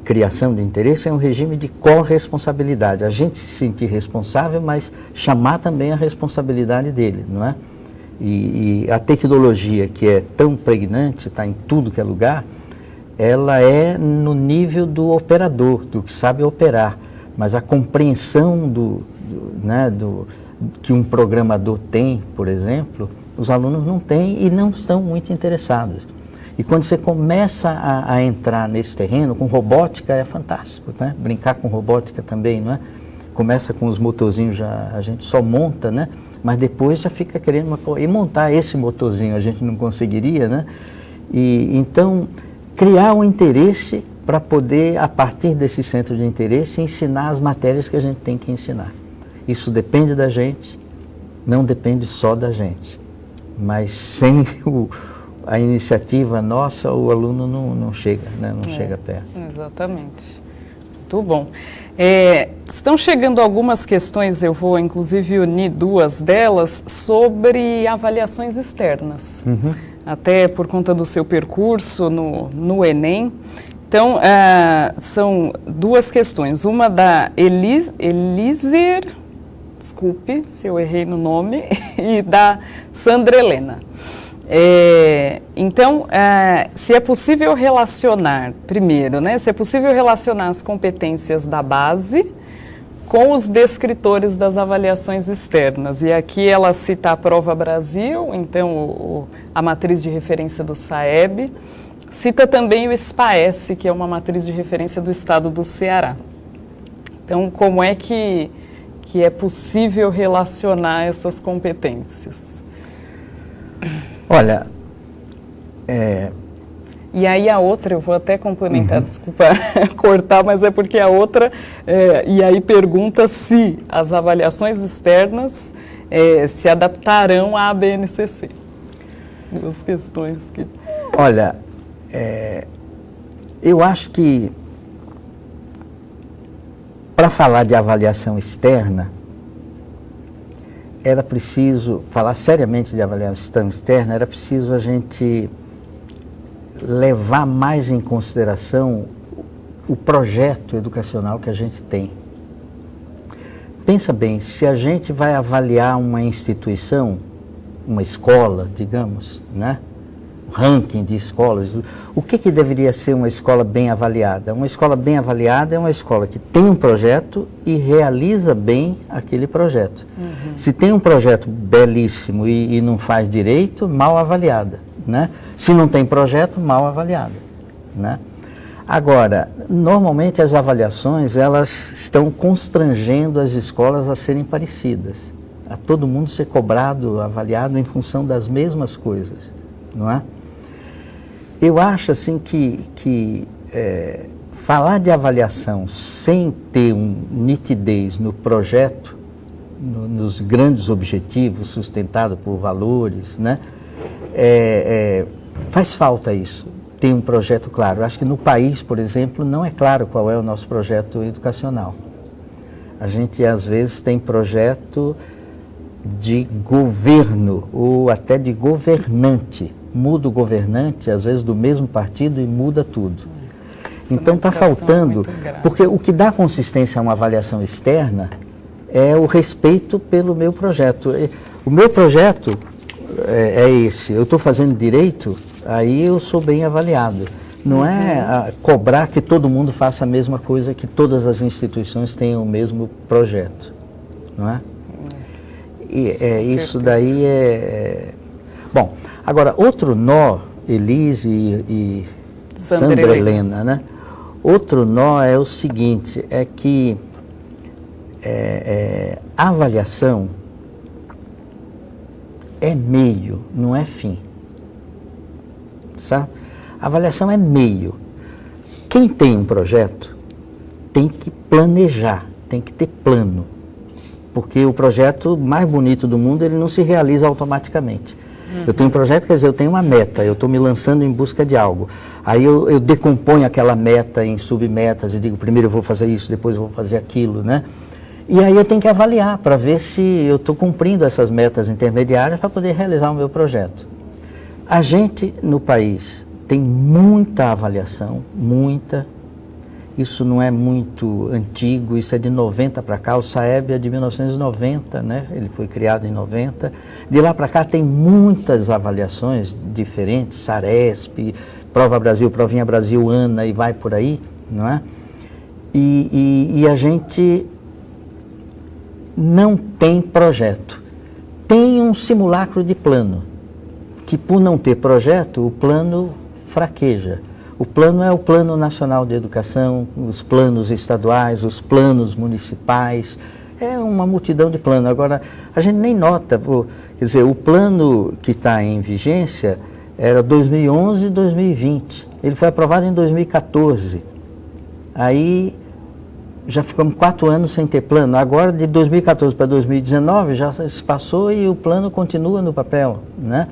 criação de interesse é um regime de corresponsabilidade. A gente se sentir responsável, mas chamar também a responsabilidade dele, não é? E a tecnologia, que é tão pregnante, está em tudo que é lugar, ela é no nível do operador, do que sabe operar. Mas a compreensão que um programador tem, por exemplo, os alunos não têm e não estão muito interessados. E quando você começa a entrar nesse terreno, com robótica é fantástico, né? Brincar com robótica também, não é? Começa com os motorzinhos, a gente só monta, né? Mas depois já fica querendo, e montar esse motorzinho a gente não conseguiria, né? E então, criar um interesse para poder, a partir desse centro de interesse, ensinar as matérias que a gente tem que ensinar. Isso depende da gente, não depende só da gente. Mas sem a iniciativa nossa, o aluno não chega, né? Não chega perto. Exatamente. Muito bom. Estão chegando algumas questões, eu vou inclusive unir duas delas, sobre avaliações externas. Até por conta do seu percurso no Enem. Então, são duas questões. Uma da Elíser, desculpe se eu errei no nome, e da Sandra Helena. Então, se é possível relacionar, primeiro, né, se é possível relacionar as competências da base com os descritores das avaliações externas. E aqui ela cita a Prova Brasil, então a matriz de referência do SAEB, cita também o SPAES, que é uma matriz de referência do estado do Ceará. Então, como é que é possível relacionar essas competências? Olha, E aí a outra, eu vou até complementar, desculpa cortar, mas é porque a outra, e aí pergunta se as avaliações externas se adaptarão à BNCC. Duas questões que... Olha, eu acho que para falar de avaliação externa, era preciso, falar seriamente de avaliação externa, era preciso a gente levar mais em consideração o projeto educacional que a gente tem. Pensa bem, se a gente vai avaliar uma instituição, uma escola, digamos, né? Ranking de escolas, o que deveria ser uma escola bem avaliada? Uma escola bem avaliada é uma escola que tem um projeto e realiza bem aquele projeto. Se tem um projeto belíssimo e não faz direito, mal avaliada, né? Se não tem projeto, mal avaliada, né? Agora, normalmente as avaliações, elas estão constrangendo as escolas a serem parecidas, a todo mundo ser cobrado, avaliado em função das mesmas coisas, não é? Eu acho assim que falar de avaliação sem ter nitidez no projeto, nos grandes objetivos sustentado por valores, né? Faz falta isso, ter um projeto claro. Eu acho que no país, por exemplo, não é claro qual é o nosso projeto educacional. A gente às vezes tem projeto de governo ou até de governante. Muda o governante, às vezes do mesmo partido, e muda tudo. Então está faltando, porque o que dá consistência a uma avaliação externa é o respeito pelo meu projeto. O meu projeto é esse, eu estou fazendo direito, aí eu sou bem avaliado. Não é cobrar que todo mundo faça a mesma coisa, que todas as instituições tenham o mesmo projeto, não é? E isso daí Bom, agora, outro nó, Elise e Sandra Helena, né? Outro nó é o seguinte, é que avaliação é meio, não é fim. Sabe? A avaliação é meio. Quem tem um projeto tem que planejar, tem que ter plano. Porque o projeto mais bonito do mundo, ele não se realiza automaticamente. Eu tenho um projeto, quer dizer, eu tenho uma meta, eu estou me lançando em busca de algo. Aí eu decomponho aquela meta em submetas e digo, primeiro eu vou fazer isso, depois eu vou fazer aquilo, né? E aí eu tenho que avaliar para ver se eu estou cumprindo essas metas intermediárias para poder realizar o meu projeto. A gente, no país, tem muita avaliação, muita. Isso não é muito antigo, isso é de 90 para cá, o SAEB é de 1990, né? Ele foi criado em 90. De lá para cá tem muitas avaliações diferentes, SARESP, Prova Brasil, Provinha Brasil, ANA e vai por aí, não é? E a gente não tem projeto. Tem um simulacro de plano, que por não ter projeto, o plano fraqueja. O plano é o Plano Nacional de Educação, os planos estaduais, os planos municipais, é uma multidão de planos. Agora, a gente nem nota, quer dizer, o plano que está em vigência era 2011 e 2020. Ele foi aprovado em 2014. Aí já ficamos 4 anos sem ter plano. Agora, de 2014 para 2019, já se passou e o plano continua no papel, né?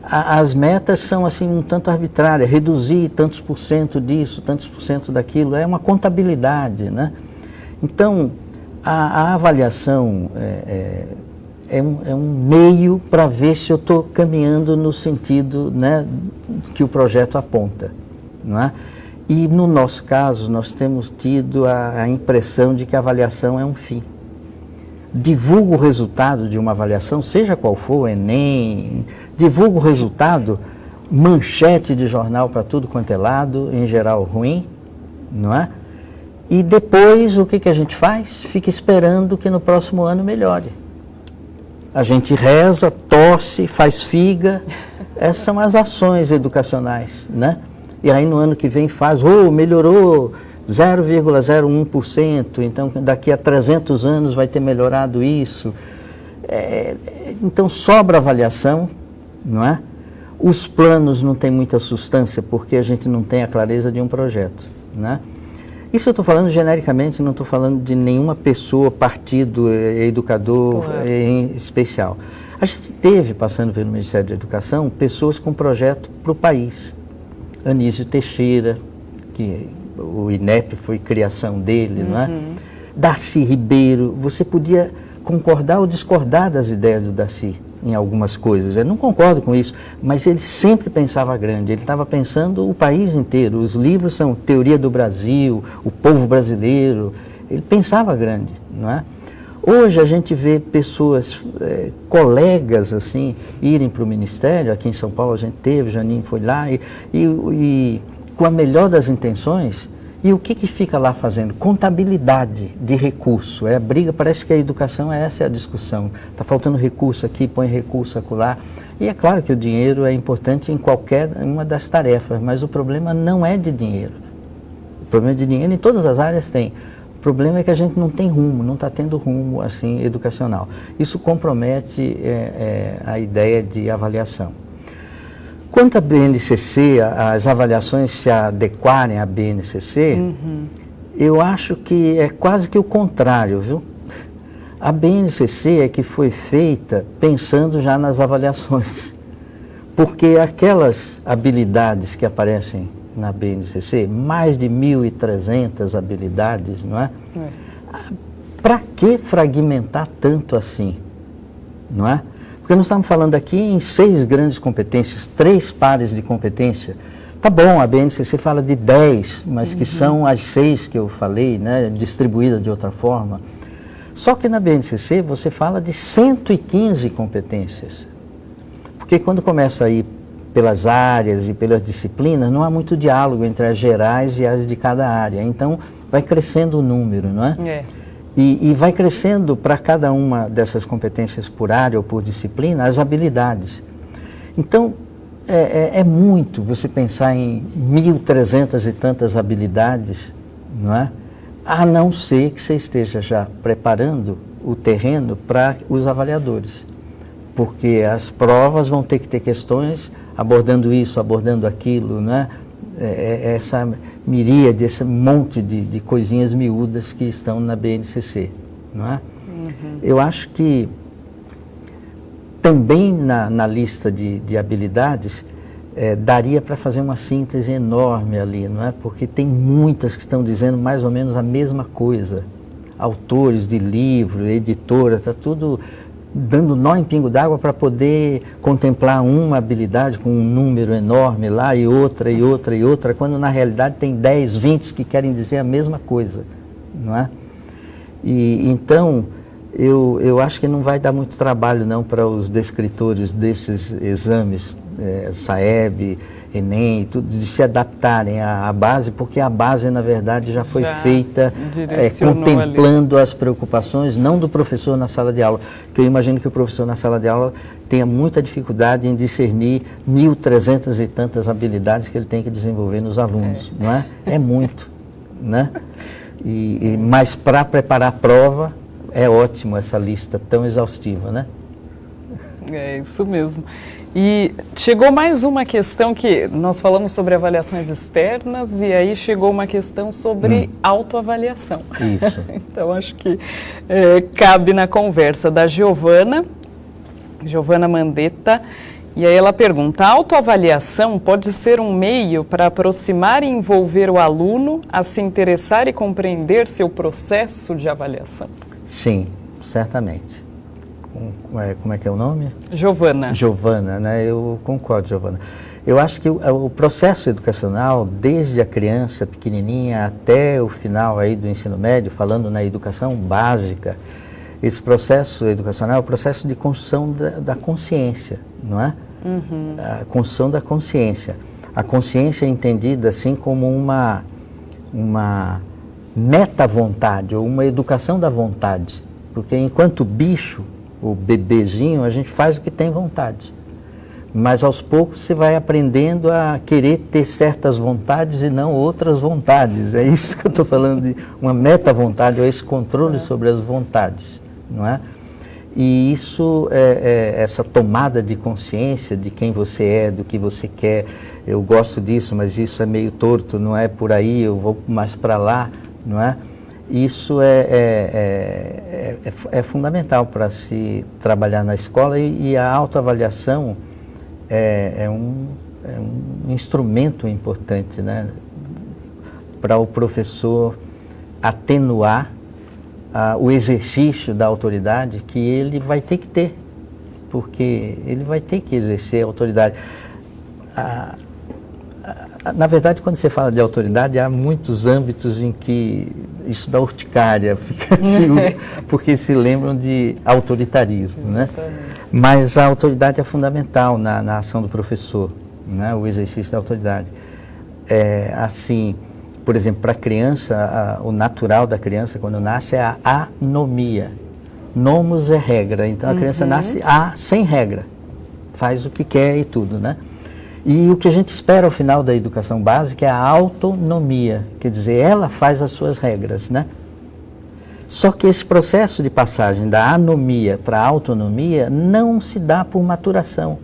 As metas são assim um tanto arbitrárias, reduzir tantos por cento disso, tantos por cento daquilo, é uma contabilidade, né? Então, a avaliação é um meio para ver se eu estou caminhando no sentido, né, que o projeto aponta, não é? E no nosso caso, nós temos tido a impressão de que a avaliação é um fim. Divulga o resultado de uma avaliação, seja qual for, Enem, divulga o resultado, manchete de jornal para tudo quanto é lado, em geral ruim, não é? E depois o que a gente faz? Fica esperando que no próximo ano melhore. A gente reza, torce, faz figa, essas são as ações educacionais, né? E aí no ano que vem faz, melhorou 0,01%, então daqui a 300 anos vai ter melhorado isso. Então sobra avaliação, não é? Os planos não têm muita substância porque a gente não tem a clareza de um projeto, né? Isso eu estou falando genericamente, não estou falando de nenhuma pessoa, partido, educador em especial. A gente teve, passando pelo Ministério da Educação, pessoas com projeto para o país. Anísio Teixeira, que o INEP foi criação dele, não é? Darcy Ribeiro, você podia concordar ou discordar das ideias do Darcy em algumas coisas. Eu não concordo com isso, mas ele sempre pensava grande, ele estava pensando o país inteiro. Os livros são Teoria do Brasil, O Povo Brasileiro, ele pensava grande, não é? Hoje a gente vê pessoas, colegas assim, irem para o Ministério, aqui em São Paulo a gente teve, Janinho foi lá, e com a melhor das intenções, e o que fica lá fazendo? Contabilidade de recurso, a briga, parece que a educação essa é a discussão, está faltando recurso aqui, põe recurso acolá, e é claro que o dinheiro é importante em qualquer uma das tarefas, mas o problema não é de dinheiro, o problema de dinheiro em todas as áreas tem, o problema é que a gente não tem rumo, não está tendo rumo assim educacional, isso compromete a ideia de avaliação. Quanto à BNCC, as avaliações se adequarem à BNCC, eu acho que é quase que o contrário, viu? A BNCC é que foi feita pensando já nas avaliações, porque aquelas habilidades que aparecem na BNCC, mais de 1.300 habilidades, não é? Para que fragmentar tanto assim, não é? Porque nós estamos falando aqui em 6 grandes competências, 3 pares de competência. Tá bom, a BNCC fala de 10, mas que são as 6 que eu falei, né, distribuídas de outra forma. Só que na BNCC você fala de 115 competências. Porque quando começa a ir pelas áreas e pelas disciplinas, não há muito diálogo entre as gerais e as de cada área. Então, vai crescendo o número, não é? E vai crescendo para cada uma dessas competências por área ou por disciplina as habilidades. Então, é muito você pensar em 1.300 e tantas habilidades, não é? a não ser que você esteja já preparando o terreno para os avaliadores. Porque as provas vão ter que ter questões abordando isso, abordando aquilo, né? Essa miríade, esse monte de coisinhas miúdas que estão na BNCC, não é? Eu acho que também na lista de habilidades daria para fazer uma síntese enorme ali, não é? Porque tem muitas que estão dizendo mais ou menos a mesma coisa. Autores de livro, editoras, está tudo dando nó em pingo d'água para poder contemplar uma habilidade com um número enorme lá e outra, e outra, e outra, quando na realidade tem 10, 20 que querem dizer a mesma coisa, não é? E então, eu acho que não vai dar muito trabalho não para os descritores desses exames, SAEB, Enem, tudo, de se adaptarem à base, porque a base, na verdade, já foi feita contemplando as preocupações, não do professor na sala de aula, que eu imagino que o professor na sala de aula tenha muita dificuldade em discernir 1.300 e tantas habilidades que ele tem que desenvolver nos alunos, não é? É muito, né? Mas para preparar a prova, é ótimo essa lista tão exaustiva, né? É isso mesmo. E chegou mais uma questão que nós falamos sobre avaliações externas e aí chegou uma questão sobre autoavaliação. Isso. Então acho que cabe na conversa da Giovana Mandetta. E aí ela pergunta, a autoavaliação pode ser um meio para aproximar e envolver o aluno a se interessar e compreender seu processo de avaliação? Sim, certamente. Como é que é o nome? Giovana, né? Eu concordo, Giovana. Eu acho que o processo educacional, desde a criança pequenininha até o final aí do ensino médio, falando na educação básica, esse processo educacional é o processo de construção da consciência, não é? A construção da consciência. A consciência é entendida assim como uma meta-vontade, ou uma educação da vontade. Porque enquanto bicho, o bebezinho, a gente faz o que tem vontade. Mas aos poucos você vai aprendendo a querer ter certas vontades e não outras vontades. É isso que eu estou falando de uma meta-vontade, ou esse controle sobre as vontades, não é? E isso, essa tomada de consciência de quem você é, do que você quer, eu gosto disso, mas isso é meio torto, não é por aí, eu vou mais para lá, não é? Isso é fundamental para se trabalhar na escola e a autoavaliação é um instrumento importante, né, para o professor atenuar o exercício da autoridade que ele vai ter que ter, porque ele vai ter que exercer a autoridade. Na verdade, quando você fala de autoridade, há muitos âmbitos em que isso dá urticária, fica assim, porque se lembram de autoritarismo, né? Mas a autoridade é fundamental na ação do professor, né? O exercício da autoridade. Assim, por exemplo, para a criança, o natural da criança, quando nasce, é a anomia. Nomos é regra, então a criança nasce sem regra, faz o que quer e tudo, né? E o que a gente espera ao final da educação básica é a autonomia, quer dizer, ela faz as suas regras, né? Só que esse processo de passagem da anomia para a autonomia não se dá por maturação.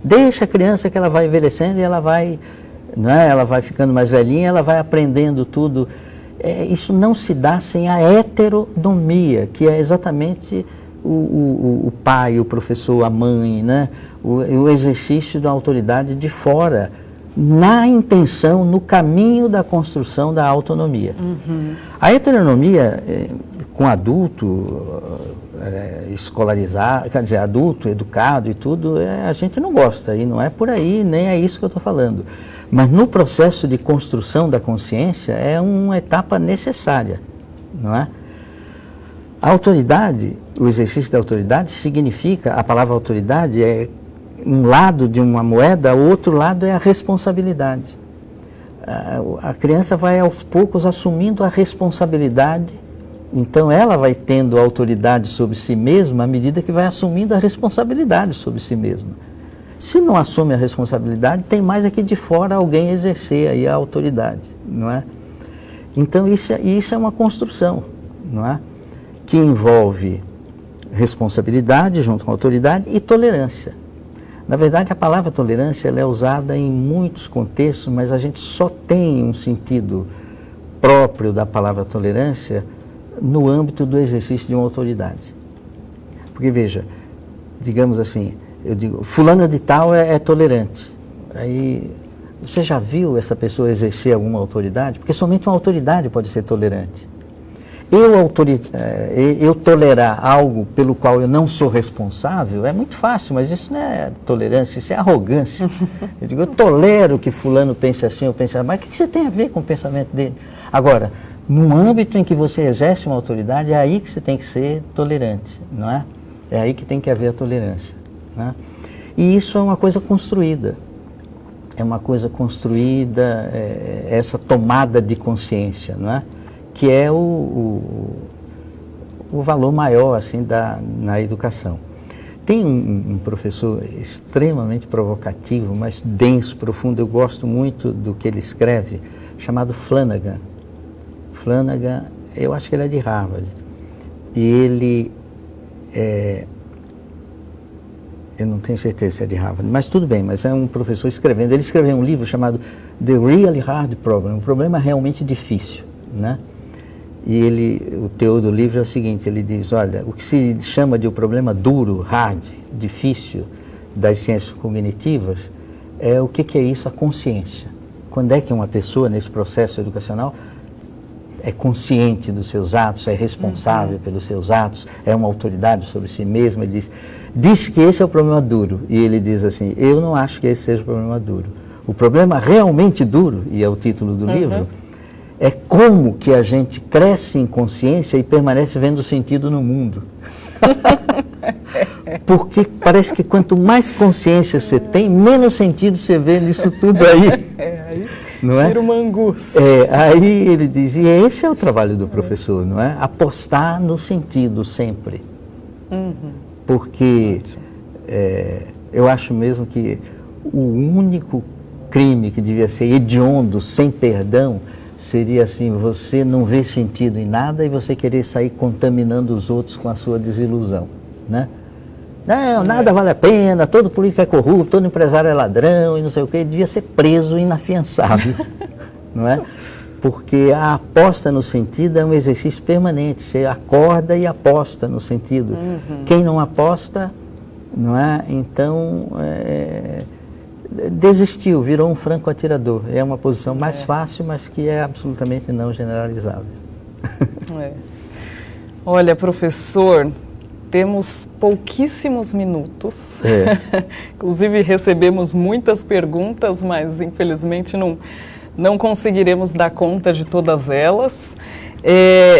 Deixa a criança que ela vai envelhecendo e ela vai, né, ela vai ficando mais velhinha, ela vai aprendendo tudo. Isso não se dá sem a heteronomia, que é exatamente o pai, o professor, a mãe, né? O exercício da autoridade de fora, na intenção, no caminho da construção da autonomia. A heteronomia, com adulto escolarizado, quer dizer, adulto, educado e tudo, a gente não gosta, e não é por aí, nem é isso que eu estou falando. Mas no processo de construção da consciência é uma etapa necessária, não é? A autoridade, o exercício da autoridade significa, a palavra autoridade é um lado de uma moeda, o outro lado é a responsabilidade. A criança vai aos poucos assumindo a responsabilidade, então ela vai tendo autoridade sobre si mesma à medida que vai assumindo a responsabilidade sobre si mesma. Se não assume a responsabilidade, tem mais aqui de fora alguém exercer aí a autoridade, não é? Então, isso é uma construção, não é? Que envolve responsabilidade junto com a autoridade e tolerância. Na verdade, a palavra tolerância ela é usada em muitos contextos, mas a gente só tem um sentido próprio da palavra tolerância no âmbito do exercício de uma autoridade. Porque, veja, digamos assim, eu digo, fulano de tal é tolerante. Aí, você já viu essa pessoa exercer alguma autoridade? Porque somente uma autoridade pode ser tolerante. Eu tolerar algo pelo qual eu não sou responsável é muito fácil, mas isso não é tolerância, isso é arrogância. Eu digo, eu tolero que fulano pense assim ou pense assim, mas o que você tem a ver com o pensamento dele? Agora, no âmbito em que você exerce uma autoridade, é aí que você tem que ser tolerante, não é? É aí que tem que haver a tolerância, né? E isso é uma coisa construída. É uma coisa construída, essa tomada de consciência, não é? Que é o valor maior assim, na educação. Tem um professor extremamente provocativo, mas denso, profundo, eu gosto muito do que ele escreve, chamado Flanagan. Flanagan, eu acho que ele é de Harvard. E ele, eu não tenho certeza se é de Harvard, mas tudo bem, mas é um professor escrevendo. Ele escreveu um livro chamado The Really Hard Problem, um problema realmente difícil, né? E o teor do livro é o seguinte, ele diz, olha, o que se chama de o problema duro, hard, difícil das ciências cognitivas, o que é isso? A consciência. Quando é que uma pessoa, nesse processo educacional, é consciente dos seus atos, é responsável pelos seus atos, é uma autoridade sobre si mesma? Ele diz que esse é o problema duro. E ele diz assim, eu não acho que esse seja o problema duro. O problema realmente duro, e é o título do livro, é como que a gente cresce em consciência e permanece vendo sentido no mundo. Porque parece que quanto mais consciência você tem, menos sentido você vê nisso tudo aí. Não é? Vira uma angústia. Aí ele diz, e esse é o trabalho do professor, não é? Apostar no sentido sempre. Porque eu acho mesmo que o único crime que devia ser hediondo, sem perdão, seria assim, você não vê sentido em nada e você querer sair contaminando os outros com a sua desilusão, né? Não, nada vale a pena, todo político é corrupto, todo empresário é ladrão e não sei o quê, devia ser preso inafiançável, não é? Porque a aposta no sentido é um exercício permanente, você acorda e aposta no sentido. Quem não aposta, não é? Então, desistiu, virou um franco atirador. É uma posição mais fácil, mas que é absolutamente não generalizável. Olha, professor, temos pouquíssimos minutos. Inclusive, recebemos muitas perguntas, mas infelizmente não conseguiremos dar conta de todas elas.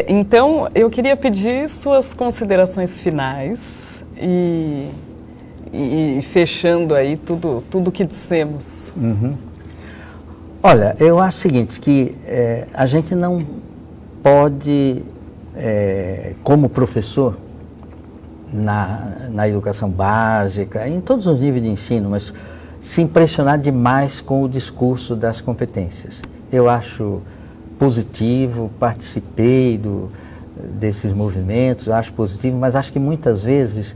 Então, eu queria pedir suas considerações finais e fechando aí tudo que dissemos. Olha, eu acho o seguinte, que a gente não pode, como professor, na educação básica, em todos os níveis de ensino, mas se impressionar demais com o discurso das competências. Eu acho positivo, participei desses movimentos, eu acho positivo, mas acho que muitas vezes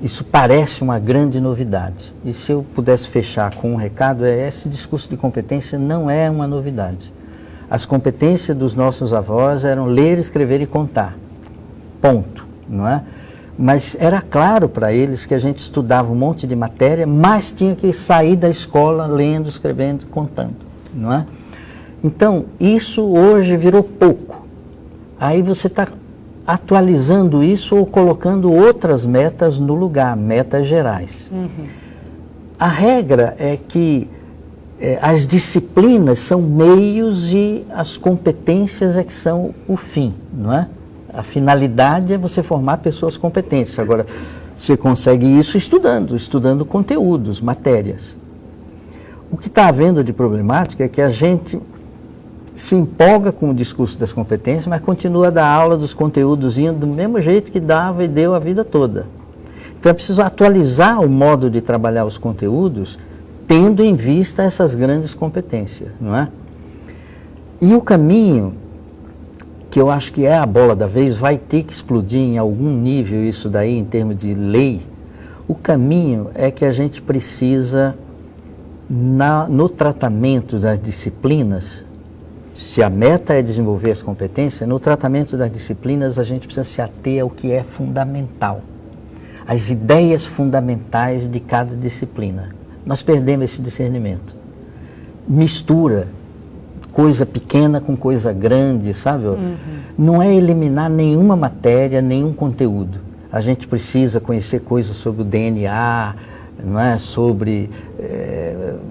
isso parece uma grande novidade. E se eu pudesse fechar com um recado, esse discurso de competência não é uma novidade. As competências dos nossos avós eram ler, escrever e contar. Ponto, não é? Mas era claro para eles que a gente estudava um monte de matéria, mas tinha que sair da escola lendo, escrevendo, contando, não é? Então, isso hoje virou pouco. Aí você está atualizando isso ou colocando outras metas no lugar, metas gerais. A regra é que as disciplinas são meios e as competências é que são o fim, não é? A finalidade é você formar pessoas competentes. Agora, você consegue isso estudando conteúdos, matérias. O que está havendo de problemático é que a gente se empolga com o discurso das competências, mas continua a dar aula dos conteúdos do mesmo jeito que dava e deu a vida toda. Então é preciso atualizar o modo de trabalhar os conteúdos, tendo em vista essas grandes competências, não é? E o caminho, que eu acho que é a bola da vez, vai ter que explodir em algum nível isso daí, em termos de lei. O caminho é que a gente precisa, no tratamento das disciplinas, se a meta é desenvolver as competências, no tratamento das disciplinas a gente precisa se ater ao que é fundamental, as ideias fundamentais de cada disciplina. Nós perdemos esse discernimento. Mistura coisa pequena com coisa grande, sabe? Não é eliminar nenhuma matéria, nenhum conteúdo. A gente precisa conhecer coisas sobre o DNA, não é? Sobre,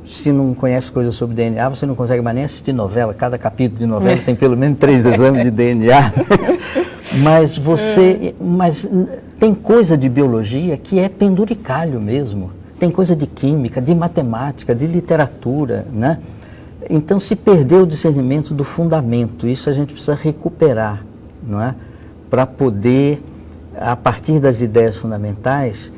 se não conhece coisas sobre DNA, você não consegue mais nem assistir novela. Cada capítulo de novela tem pelo menos 3 exames de DNA. Mas tem coisa de biologia que é penduricalho mesmo. Tem coisa de química, de matemática, de literatura, né? Então se perdeu o discernimento do fundamento. Isso a gente precisa recuperar, não é? Para poder, a partir das ideias fundamentais,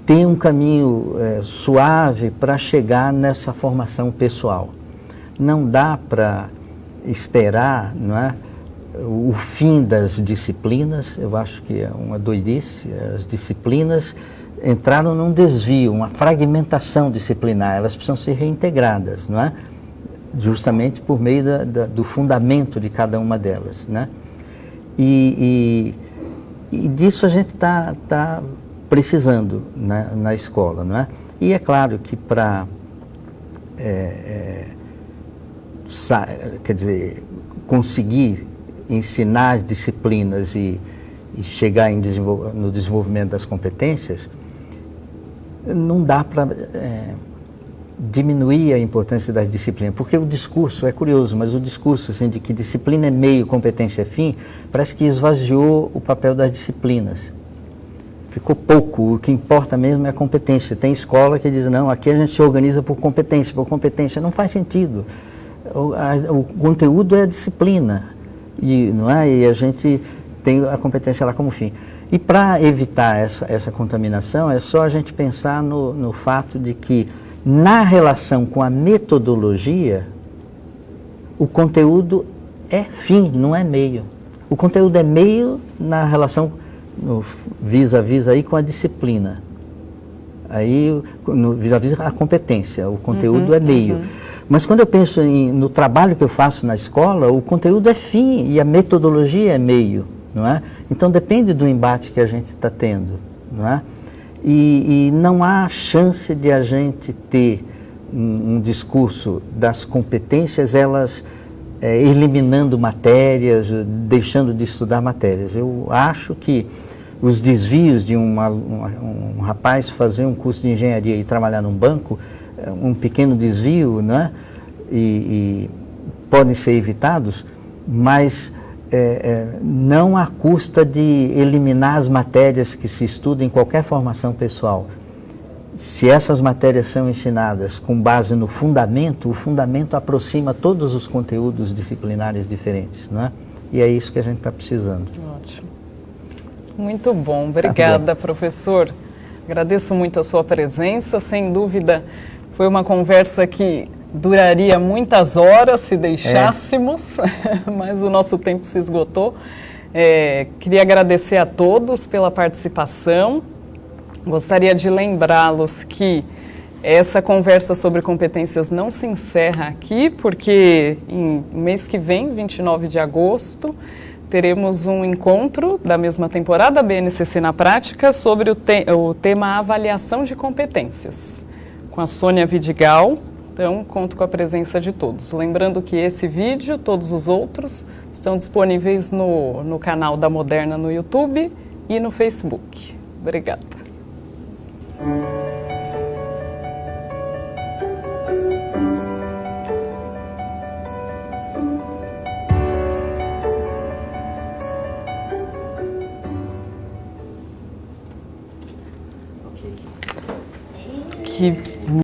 ter um caminho suave para chegar nessa formação pessoal. Não dá para esperar, não é, o fim das disciplinas. Eu acho que é uma doidice. As disciplinas entraram num desvio, uma fragmentação disciplinar. Elas precisam ser reintegradas, não é? Justamente por meio do fundamento de cada uma delas, né? E disso a gente está precisando, né, na escola, não é? E é claro que para quer dizer, conseguir ensinar as disciplinas e chegar no desenvolvimento das competências, não dá para diminuir a importância das disciplinas, porque o discurso, é curioso, mas o discurso assim, de que disciplina é meio, competência é fim, parece que esvaziou o papel das disciplinas. Ficou pouco, o que importa mesmo é a competência. Tem escola que diz, não, aqui a gente se organiza por competência. Não faz sentido. O conteúdo é a disciplina, não é? E a gente tem a competência lá como fim. E para evitar essa contaminação, é só a gente pensar no fato de que, na relação com a metodologia, o conteúdo é fim, não é meio. O conteúdo é meio na relação vis-a-vis aí com a disciplina. Aí, vis-a-vis a competência, o conteúdo é meio. Mas quando eu penso no trabalho que eu faço na escola, o conteúdo é fim e a metodologia é meio, não é? Então depende do embate que a gente está tendo, não é? E não há chance de a gente ter um discurso das competências, elas eliminando matérias, deixando de estudar matérias. Eu acho que os desvios de um rapaz fazer um curso de engenharia e trabalhar num banco, um pequeno desvio, né? E podem ser evitados, mas não à custa de eliminar as matérias que se estudam em qualquer formação pessoal. Se essas matérias são ensinadas com base no fundamento, o fundamento aproxima todos os conteúdos disciplinares diferentes, não é? E é isso que a gente está precisando. Ótimo. Muito bom. Obrigada, professor. Agradeço muito a sua presença. Sem dúvida, foi uma conversa que duraria muitas horas se deixássemos, mas o nosso tempo se esgotou. Queria agradecer a todos pela participação. Gostaria de lembrá-los que essa conversa sobre competências não se encerra aqui, porque no mês que vem, 29 de agosto, teremos um encontro da mesma temporada BNCC na Prática sobre o tema avaliação de competências, com a Sônia Vidigal. Então, conto com a presença de todos. Lembrando que esse vídeo, todos os outros, estão disponíveis no canal da Moderna no YouTube e no Facebook. Obrigada. Que